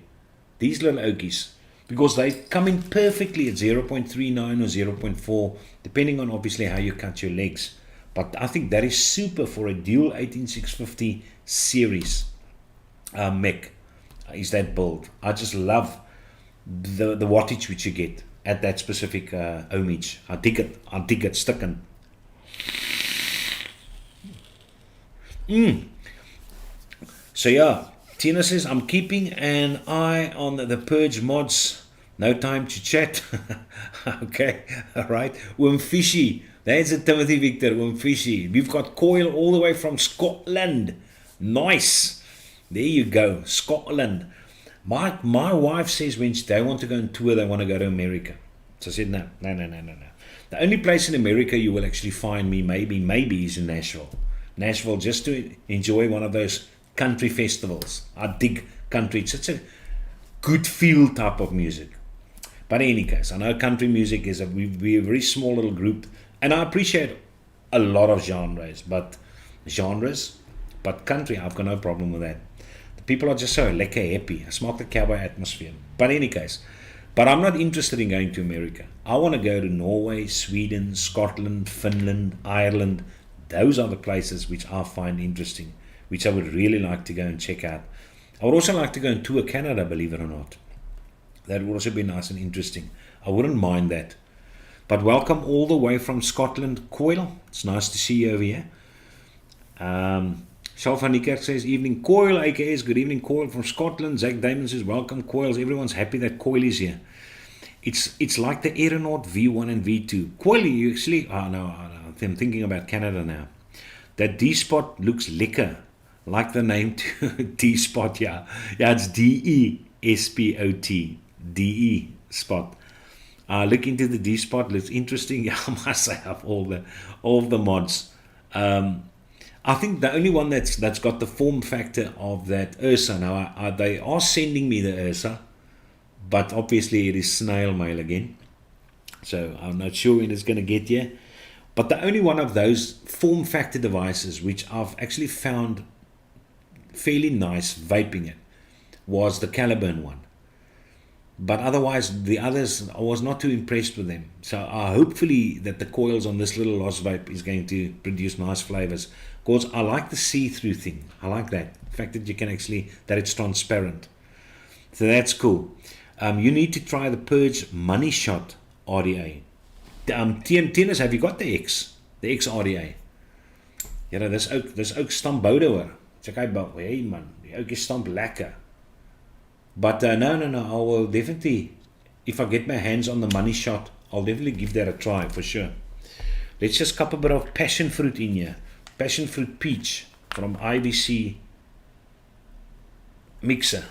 [SPEAKER 2] These little oakies, because they come in perfectly at 0.39 or 0.4, depending on obviously how you cut your legs. But I think that is super for a dual 18650 series mech. Is that build? I just love the wattage which you get at that specific ohmage. I dig it sticking. So yeah, Tina says, I'm keeping an eye on the Purge mods. No time to chat. Okay, alright. Wimfishy. That's a Timothy Victor, Wimfishy. We've got Coil all the way from Scotland. Nice. There you go, Scotland. My wife says when they want to go on tour, they want to go to America. So I said, no. The only place in America you will actually find me, maybe is in Nashville. Nashville, just to enjoy one of those country festivals. I dig country. It's such a good feel type of music. But in any case, I know country music is we're a very small little group, and I appreciate a lot of genres, but country, I've got no problem with that. The people are just so lekker happy. I smoke the cowboy atmosphere. But in any case, but I'm not interested in going to America. I want to go to Norway, Sweden, Scotland, Finland, Ireland. Those are the places which I find interesting, which I would really like to go and check out. I would also like to go and tour Canada, believe it or not. That would also be nice and interesting. I wouldn't mind that. But welcome all the way from Scotland, Coil. It's nice to see you over here. Shalf van Niekerk says, evening Coil, AKS, good evening Coil from Scotland. Zach Damon says, welcome Coils. Everyone's happy that Coil is here. It's like the Aeronaut V1 and V2. Coil, you actually, no, I'm thinking about Canada now. That D-Spot looks lekker. Like the name D-Spot, yeah. Yeah, it's D-E-S-P-O-T. D-E-Spot. Look into the D-Spot, looks interesting. Yeah, I must say, of all the mods. I think the only one that's got the form factor of that Ursa. Now, they are sending me the Ursa, but obviously it is snail mail again. So I'm not sure when it's going to get here. But the only one of those form factor devices which I've actually found fairly nice vaping it was the Caliburn one. But otherwise, the others, I was not too impressed with them. So hopefully that the coils on this little Lost Vape is going to produce nice flavors. Because I like the see-through thing. I like that. The fact that you can actually, that it's transparent. So that's cool. You need to try the Purge Money Shot RDA. Tennis, have you got the X RDA? Ja, dis ook stampboude hoor. Check hy bou. Hey man, die ouetjie stamp lekker. But no, I will definitely, if I get my hands on the Money Shot, I'll definitely give that a try for sure. Let's just cup a bit of passion fruit in here. Passion fruit peach from IBC mixer.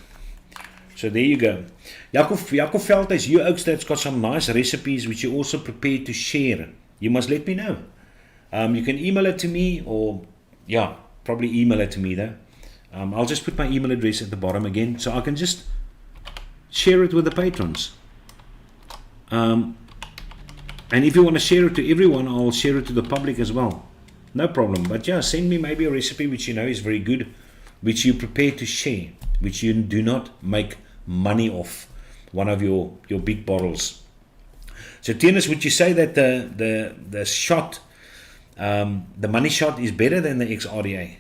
[SPEAKER 2] So there you go. Jacob Veldhuis, you Oaks, that's got some nice recipes which you also prepared to share. You must let me know. You can email it to me, or yeah, probably email it to me though. I'll just put my email address at the bottom again, so I can just share it with the patrons. And if you want to share it to everyone, I'll share it to the public as well. No problem. But yeah, send me maybe a recipe which you know is very good, which you prepare to share, which you do not make money off one of your big bottles. So Tennis, would you say that the shot, the Money Shot is better than the XRDA?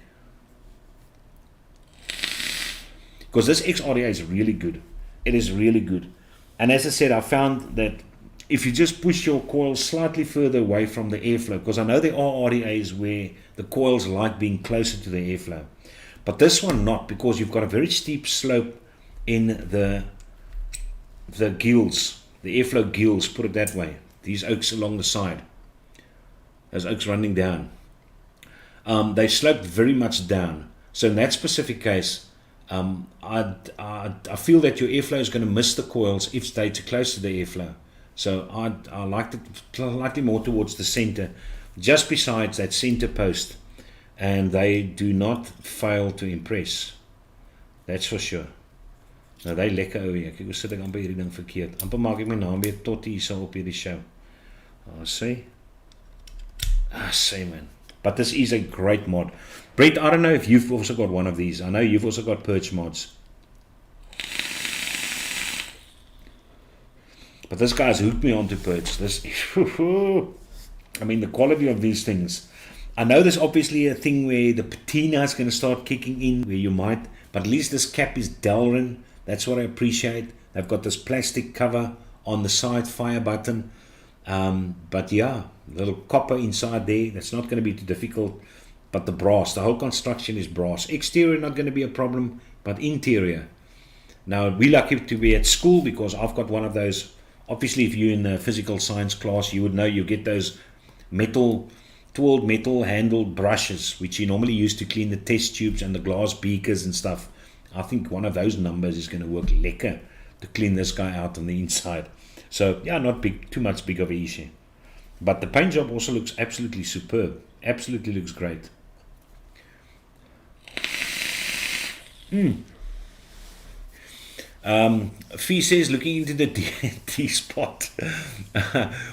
[SPEAKER 2] Because this XRDA is really good. It is really good. And as I said, I found that if you just push your coils slightly further away from the airflow, because I know there are RDAs where the coils like being closer to the airflow, But this one not, because you've got a very steep slope in the gills, the airflow gills, put it that way. These oaks along the side, those oaks running down, they sloped very much down. So in that specific case, I feel that your airflow is going to miss the coils if they too close to the airflow. So I liked it slightly more towards the center, just besides that center post, and they do not fail to impress. That's for sure. Nou, die lekker ou hier. Kyk, hoe sit ek amper hierdie ding verkeerd. Amper maak ek my naam weer tot hier so op hierdie show. Say, man. But this is a great mod. Brett, I don't know if you've also got one of these. I know you've also got perch mods. But this guy's hooked me onto perch. This, I mean, the quality of these things. I know there's obviously a thing where the patina is going to start kicking in, where you might, but at least this cap is Delrin. That's what I appreciate. They've got this plastic cover on the side, fire button. But yeah, little copper inside there. That's not going to be too difficult. But the brass, the whole construction is brass. Exterior not going to be a problem, but interior. Now, we're lucky to be at school because I've got one of those. Obviously, if you're in a physical science class, you would know you get those twirled metal handled brushes, which you normally use to clean the test tubes and the glass beakers and stuff. I think one of those numbers is going to work lekker to clean this guy out on the inside. So, yeah, not too much big of an issue. But the paint job also looks absolutely superb. Absolutely looks great. Fee says, looking into the DNT spot.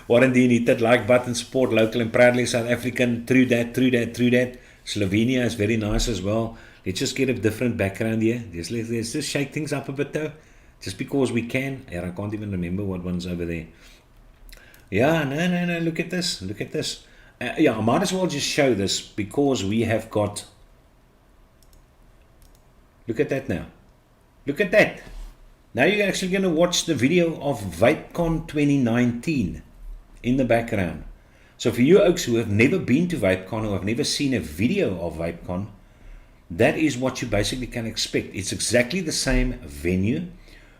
[SPEAKER 2] Warren Dean, hit that like button, support local and proudly South African. True that. Slovenia is very nice as well. Let's just get a different background here. Let's just shake things up a bit though. Just because we can. Yeah, I can't even remember what one's over there. Yeah, no, look at this. Yeah, I might as well just show this because we have got... Look at that now. Look at that. Now you're actually going to watch the video of VapeCon 2019 in the background. So for you oaks who have never been to VapeCon or have never seen a video of VapeCon, that is what you basically can expect. It's exactly the same venue,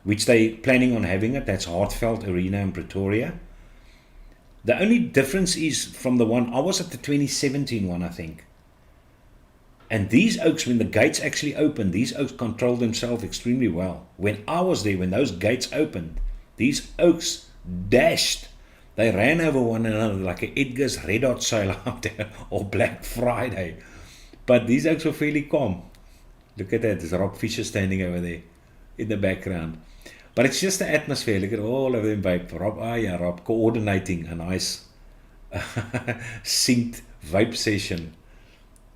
[SPEAKER 2] which they're planning on having it. That's Hartfeld Arena in Pretoria. The only difference is from the one, I was at the 2017 one, I think. And these oaks, when the gates actually opened, these oaks controlled themselves extremely well. When I was there, when those gates opened, these oaks dashed. They ran over one another like an Edgar's Red Hot sale out there, or Black Friday. But these oaks were fairly calm. Look at that, there's Rob Fisher standing over there in the background. But it's just the atmosphere. Look at all of them vape. Rob coordinating a nice synced vape session.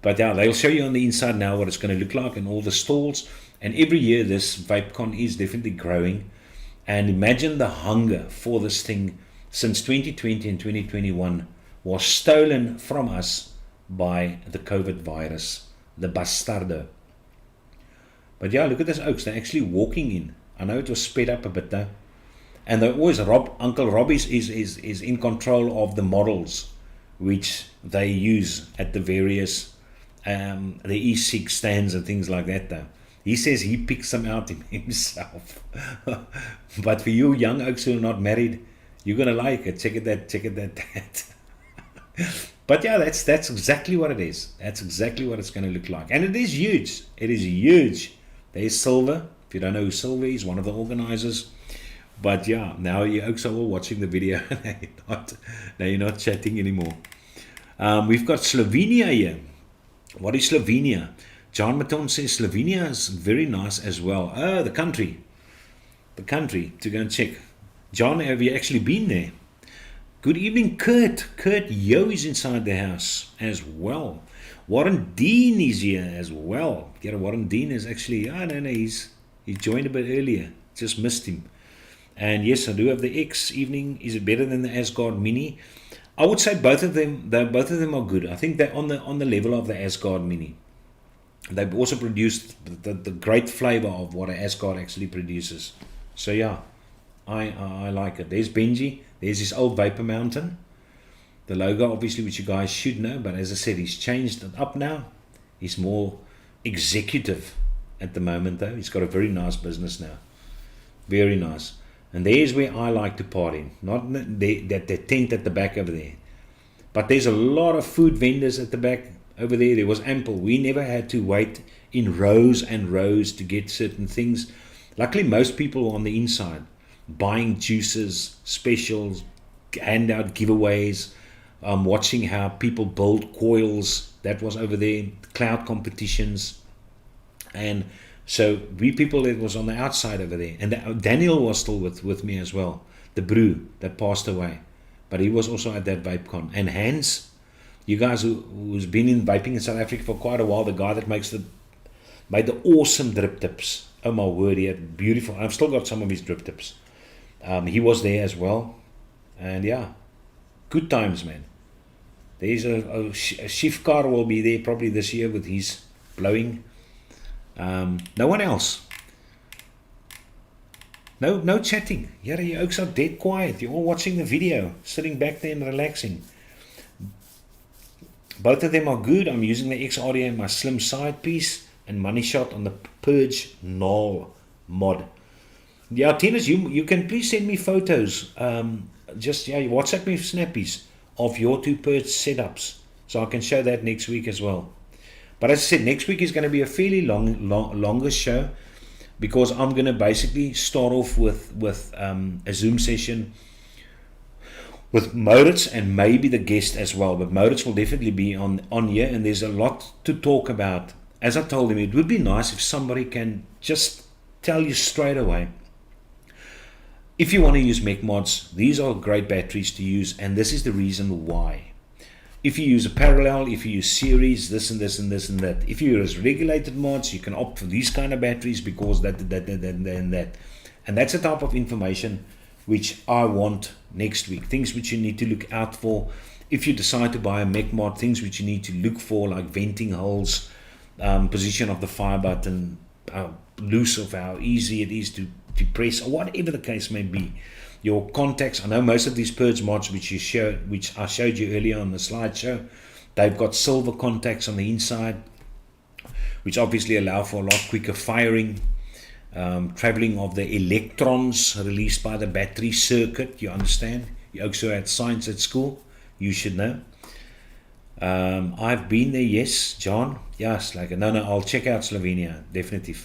[SPEAKER 2] But yeah, they'll show you on the inside now what it's going to look like and all the stalls. And every year this VapeCon is definitely growing. And imagine the hunger for this thing since 2020 and 2021 was stolen from us by the COVID virus, the bastardo. But yeah, look at this oaks. They're actually walking in. I know it was sped up a bit though. And they're always, Uncle Rob is in control of the models which they use at the various the E6 stands and things like that though. He says he picks them out himself. But for you young oaks who are not married, you're going to like it. Check it that. But yeah, that's exactly what it is. That's exactly what it's going to look like. And it is huge. It is huge. There's Silver. If you don't know who Silver is, one of the organizers. But yeah, now you oaks are all watching the video. Now you're not chatting anymore. We've got Slovenia here. What is Slovenia? John Maton says Slovenia is very nice as well. Oh, the country. The country to go and check. John, have you actually been there? Good evening, Kurt. Kurt Yo is inside the house as well. Warren Dean is here as well. Yeah, Warren Dean is actually, he joined a bit earlier. Just missed him. And yes, I do have the X evening. Is it better than the Asgard Mini? I would say both of them are good. I think they're on the level of the Asgard Mini. They've also produced the great flavor of what an Asgard actually produces. So yeah, I like it. There's Benji. There's his old Vapor Mountain. The logo, obviously, which you guys should know. But as I said, he's changed it up now. He's more executive at the moment, though. He's got a very nice business now. Very nice. And there's where I like to party. Not the tent at the back over there. But there's a lot of food vendors at the back over there. There was ample. We never had to wait in rows and rows to get certain things. Luckily, most people were on the inside, buying juices, specials, handout giveaways, watching how people build coils. That was over there. Cloud competitions. And so we people that was on the outside over there. And Daniel was still with me as well. The brew that passed away. But he was also at that VapeCon. And Hans, you guys who's been in vaping in South Africa for quite a while, the guy that made the awesome drip tips. Oh my word, he had beautiful. I've still got some of his drip tips. He was there as well. And yeah, good times, man. There's a Shifkar will be there probably this year with his blowing. No one else. No chatting. Yeah, you oaks are dead quiet. You're all watching the video, sitting back there and relaxing. Both of them are good. I'm using the XRD in my slim side piece and Money Shot on the Purge Null mod. Yeah, Tinas, you can please send me photos. You WhatsApp me snappies of your two Purge setups, so I can show that next week as well. But as I said, next week is going to be a fairly longer show, because I'm going to basically start off with a Zoom session with Moritz and maybe the guest as well. But Moritz will definitely be on here, and there's a lot to talk about. As I told him, it would be nice if somebody can just tell you straight away, if you want to use mech mods, these are great batteries to use, and this is the reason why. If you use a parallel, if you use series, this and this and this and that. If you use regulated mods, you can opt for these kind of batteries because that and that. And that's the type of information which I want next week. Things which you need to look out for. If you decide to buy a mech mod, things which you need to look for, like venting holes, position of the fire button, loose of how easy it is to press, or whatever the case may be. Your contacts, I know most of these Purge mods which I showed you earlier on the slideshow, they've got silver contacts on the inside, which obviously allow for a lot quicker firing, traveling of the electrons released by the battery circuit. You understand? You also had science at school, you should know. I've been there, yes, John. Yes, no, I'll check out Slovenia, definitely.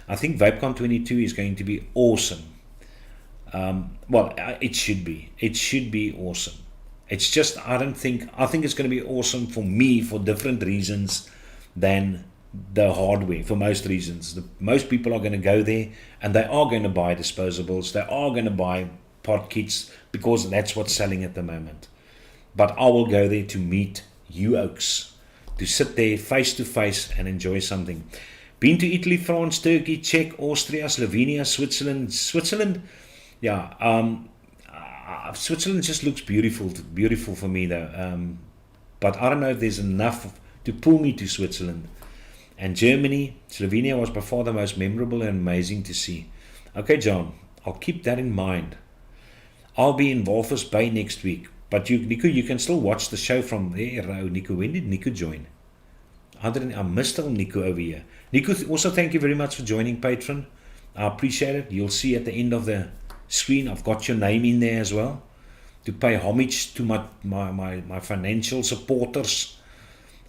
[SPEAKER 2] I think VapeCon 22 is going to be awesome. It should be. It should be awesome. It's just, I think it's going to be awesome for me for different reasons than the hardware, for most reasons. Most people are going to go there and they are going to buy disposables. They are going to buy pod kits because that's what's selling at the moment. But I will go there to meet you oaks, to sit there face to face and enjoy something. Been to Italy, France, Turkey, Czech, Austria, Slovenia, Switzerland. Yeah, Switzerland just looks beautiful for me though. But I don't know if there's enough to pull me to Switzerland. And Germany, Slovenia was by far the most memorable and amazing to see. Okay, John, I'll keep that in mind. I'll be in Walvis Bay next week. But Nico, you can still watch the show from there. Nico, when did Nico join? I missed Nico over here. Nico, also thank you very much for joining, patron. I appreciate it. You'll see at the end of the screen, I've got your name in there as well, to pay homage to my financial supporters.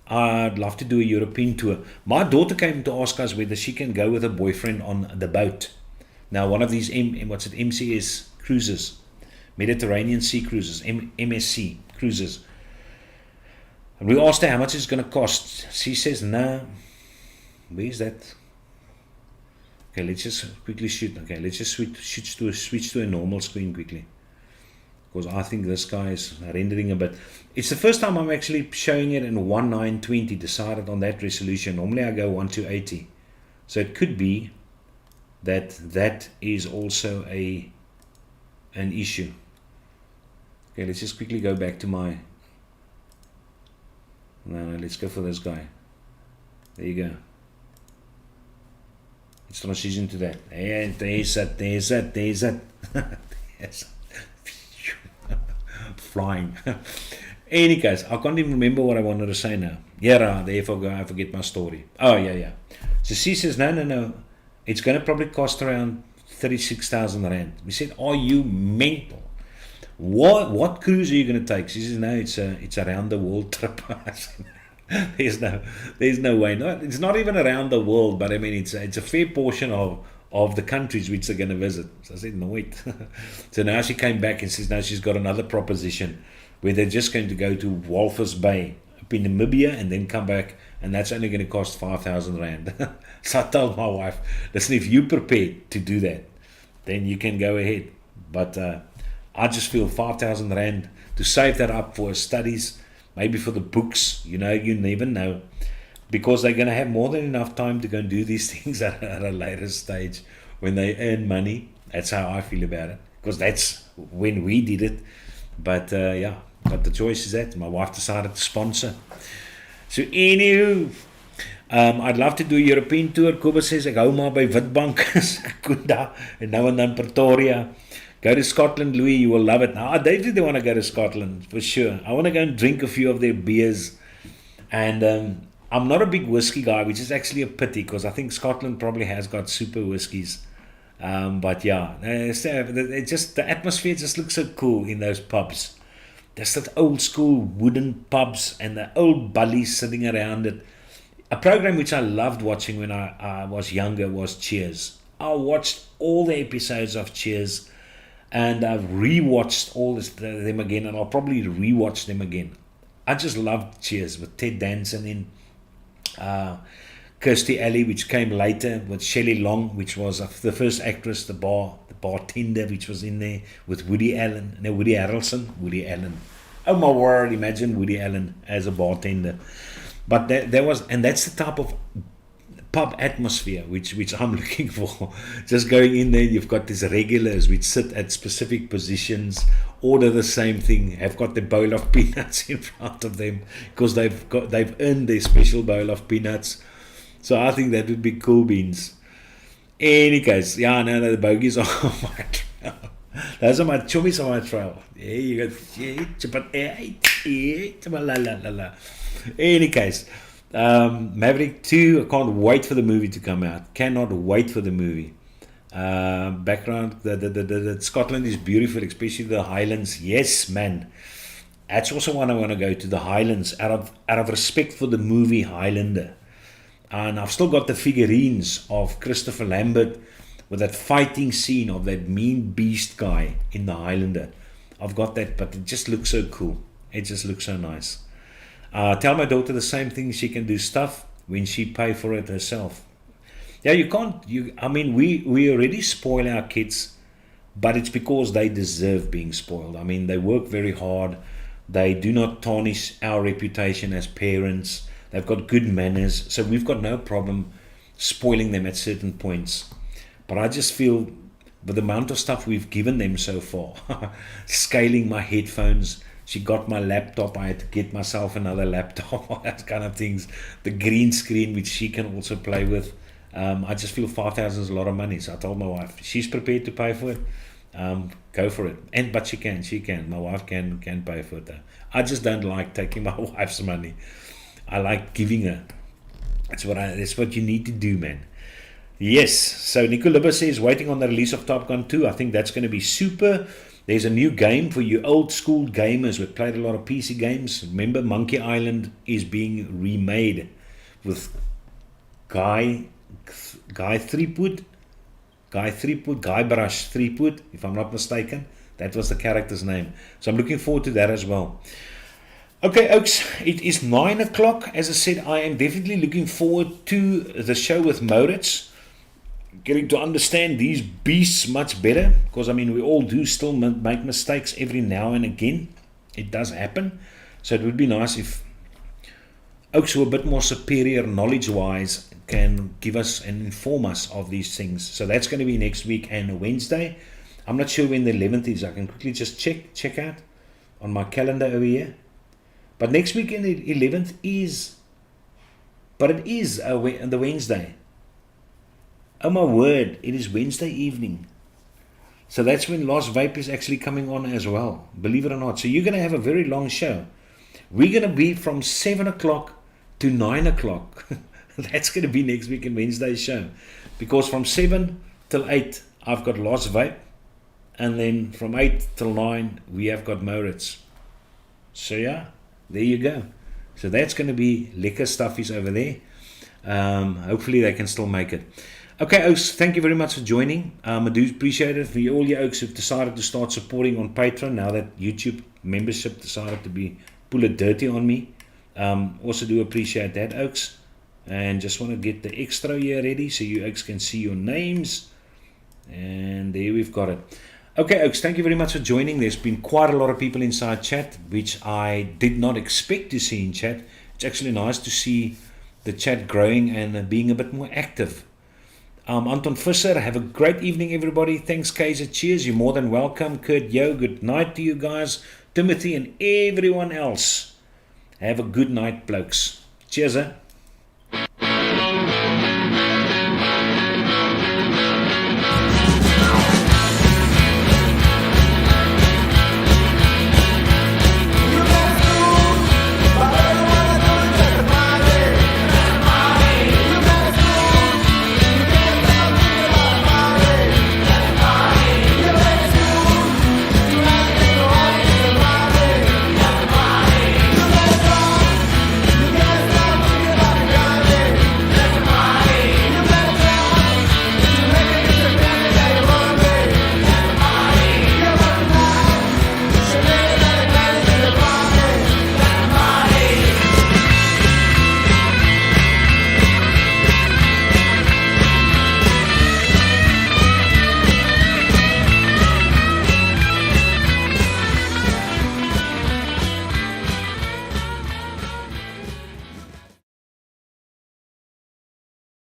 [SPEAKER 2] I'd love to do a European tour. My daughter came to ask us whether she can go with her boyfriend on the boat. Now, one of these MCS cruises, Mediterranean Sea Cruises, MSC cruises. And we asked her how much it's going to cost. She says, no. Where's that? Okay, let's just quickly shoot. Okay, let's just switch to a normal screen quickly. Because I think this guy is rendering a bit. It's the first time I'm actually showing it in 1920, decided on that resolution. Normally I go 1280. So it could be that is also an issue. Okay, let's just quickly go back to my... No, let's go for this guy. There you go. Let's transition to that. There's it. Flying. Any case, I can't even remember what I wanted to say now. Yeah, therefore I forget my story. Oh, yeah. So she says, no. It's going to probably cost around 36,000 rand. We said, are you mental? What cruise are you going to take? She says, no, it's a around the world trip. there's no way. No, it's not even around the world, but I mean, it's a fair portion of the countries which they're going to visit. So I said, no, wait. So now she came back and says, now she's got another proposition where they're just going to go to Walvis Bay up in Namibia and then come back, and that's only going to cost 5,000 rand. So I told my wife, listen, if you're prepared to do that, then you can go ahead. But I just feel 5,000 rand to save that up for her studies, maybe for the books, you never know. Because they're going to have more than enough time to go and do these things at a later stage when they earn money. That's how I feel about it. Because that's when we did it. But but the choice is that. My wife decided to sponsor. So anywho, I'd love to do a European tour. Kobus says, ek hou maar by Witbank, Kunda, and now and then Pretoria. Go to Scotland, Louis, you will love it. Now, I definitely want to go to Scotland, for sure. I want to go and drink a few of their beers. And I'm not a big whiskey guy, which is actually a pity, because I think Scotland probably has got super whiskies. But yeah, the atmosphere just looks so cool in those pubs. There's that old school wooden pubs and the old bullies sitting around it. A program which I loved watching when I was younger was Cheers. I watched all the episodes of Cheers, and I've rewatched all them again, and I'll probably rewatch them again. I just loved Cheers with Ted Danson in, Kirstie Alley, which came later, with Shelley Long, which was the first actress, the bartender, which was in there, with Woody Allen. Oh my word, imagine Woody Allen as a bartender. But that's the type of pub atmosphere which I'm looking for. Just going in there, you've got these regulars which sit at specific positions, order the same thing, have got the bowl of peanuts in front of them because they've earned their special bowl of peanuts. So I think that would be cool beans. Any case, the bogies are on my trail. Those are my chummies on my trail. Yeah, you got Any case, Maverick 2, I can't wait for the movie to come out. Cannot wait for the movie. Background, the Scotland is beautiful, especially the Highlands. Yes, man. That's also one I want to go to, the Highlands, out of respect for the movie Highlander. And I've still got the figurines of Christopher Lambert with that fighting scene of that mean beast guy in the Highlander. I've got that, but it just looks so cool. It just looks so nice. Tell my daughter the same thing. She can do stuff when she pay for it herself. Yeah, you can't. We already spoil our kids, but it's because they deserve being spoiled. I mean, they work very hard. They do not tarnish our reputation as parents. They've got good manners, so we've got no problem spoiling them at certain points. But I just feel with the amount of stuff we've given them so far, scaling my headphones, she got my laptop, I had to get myself another laptop, all that kind of things, the green screen which she can also play with. I just feel 5,000 is a lot of money, so I told my wife, she's prepared to pay for it, go for it. But she can, my wife can pay for it though. I just don't like taking my wife's money. I like giving her. That's what you need to do, man. Yes, so Nico Libba says, waiting on the release of Top Gun 2. I think that's going to be super. There's a new game for you old school gamers who played a lot of PC games. Remember, Monkey Island is being remade with Guybrush Threepwood, if I'm not mistaken. That was the character's name. So I'm looking forward to that as well. Okay, Oaks, it is 9 o'clock. As I said, I am definitely looking forward to the show with Moritz. Getting to understand these beasts much better. Because, we all do still make mistakes every now and again. It does happen. So it would be nice if Oaks, who are a bit more superior knowledge-wise, can give us and inform us of these things. So that's going to be next week and Wednesday. I'm not sure when the 11th is. I can quickly just check out on my calendar over here. But next weekend, the 11th is, the Wednesday. Oh my word, it is Wednesday evening. So that's when Lost Vape is actually coming on as well, believe it or not. So you're going to have a very long show. We're going to be from 7 o'clock to 9 o'clock. That's going to be next week in Wednesday's show. Because from 7 till 8, I've got Lost Vape. And then from 8 till 9, we have got Moritz. So yeah, there you go. So that's going to be lekker stuffies over there. Hopefully they can still make it. Okay, Oaks, thank you very much for joining. I do appreciate it for all you Oaks who've decided to start supporting on Patreon now that YouTube membership decided to pull it dirty on me. Also do appreciate that, Oaks. And just want to get the extra here ready so you Oaks can see your names. And there we've got it. Okay, Oaks, thank you very much for joining. There's been quite a lot of people inside chat, which I did not expect to see in chat. It's actually nice to see the chat growing and being a bit more active. Anton Visser, have a great evening, everybody. Thanks, Kaiser. Cheers. You're more than welcome. Kurt Yo, good night to you guys. Timothy and everyone else. Have a good night, blokes. Cheers, eh?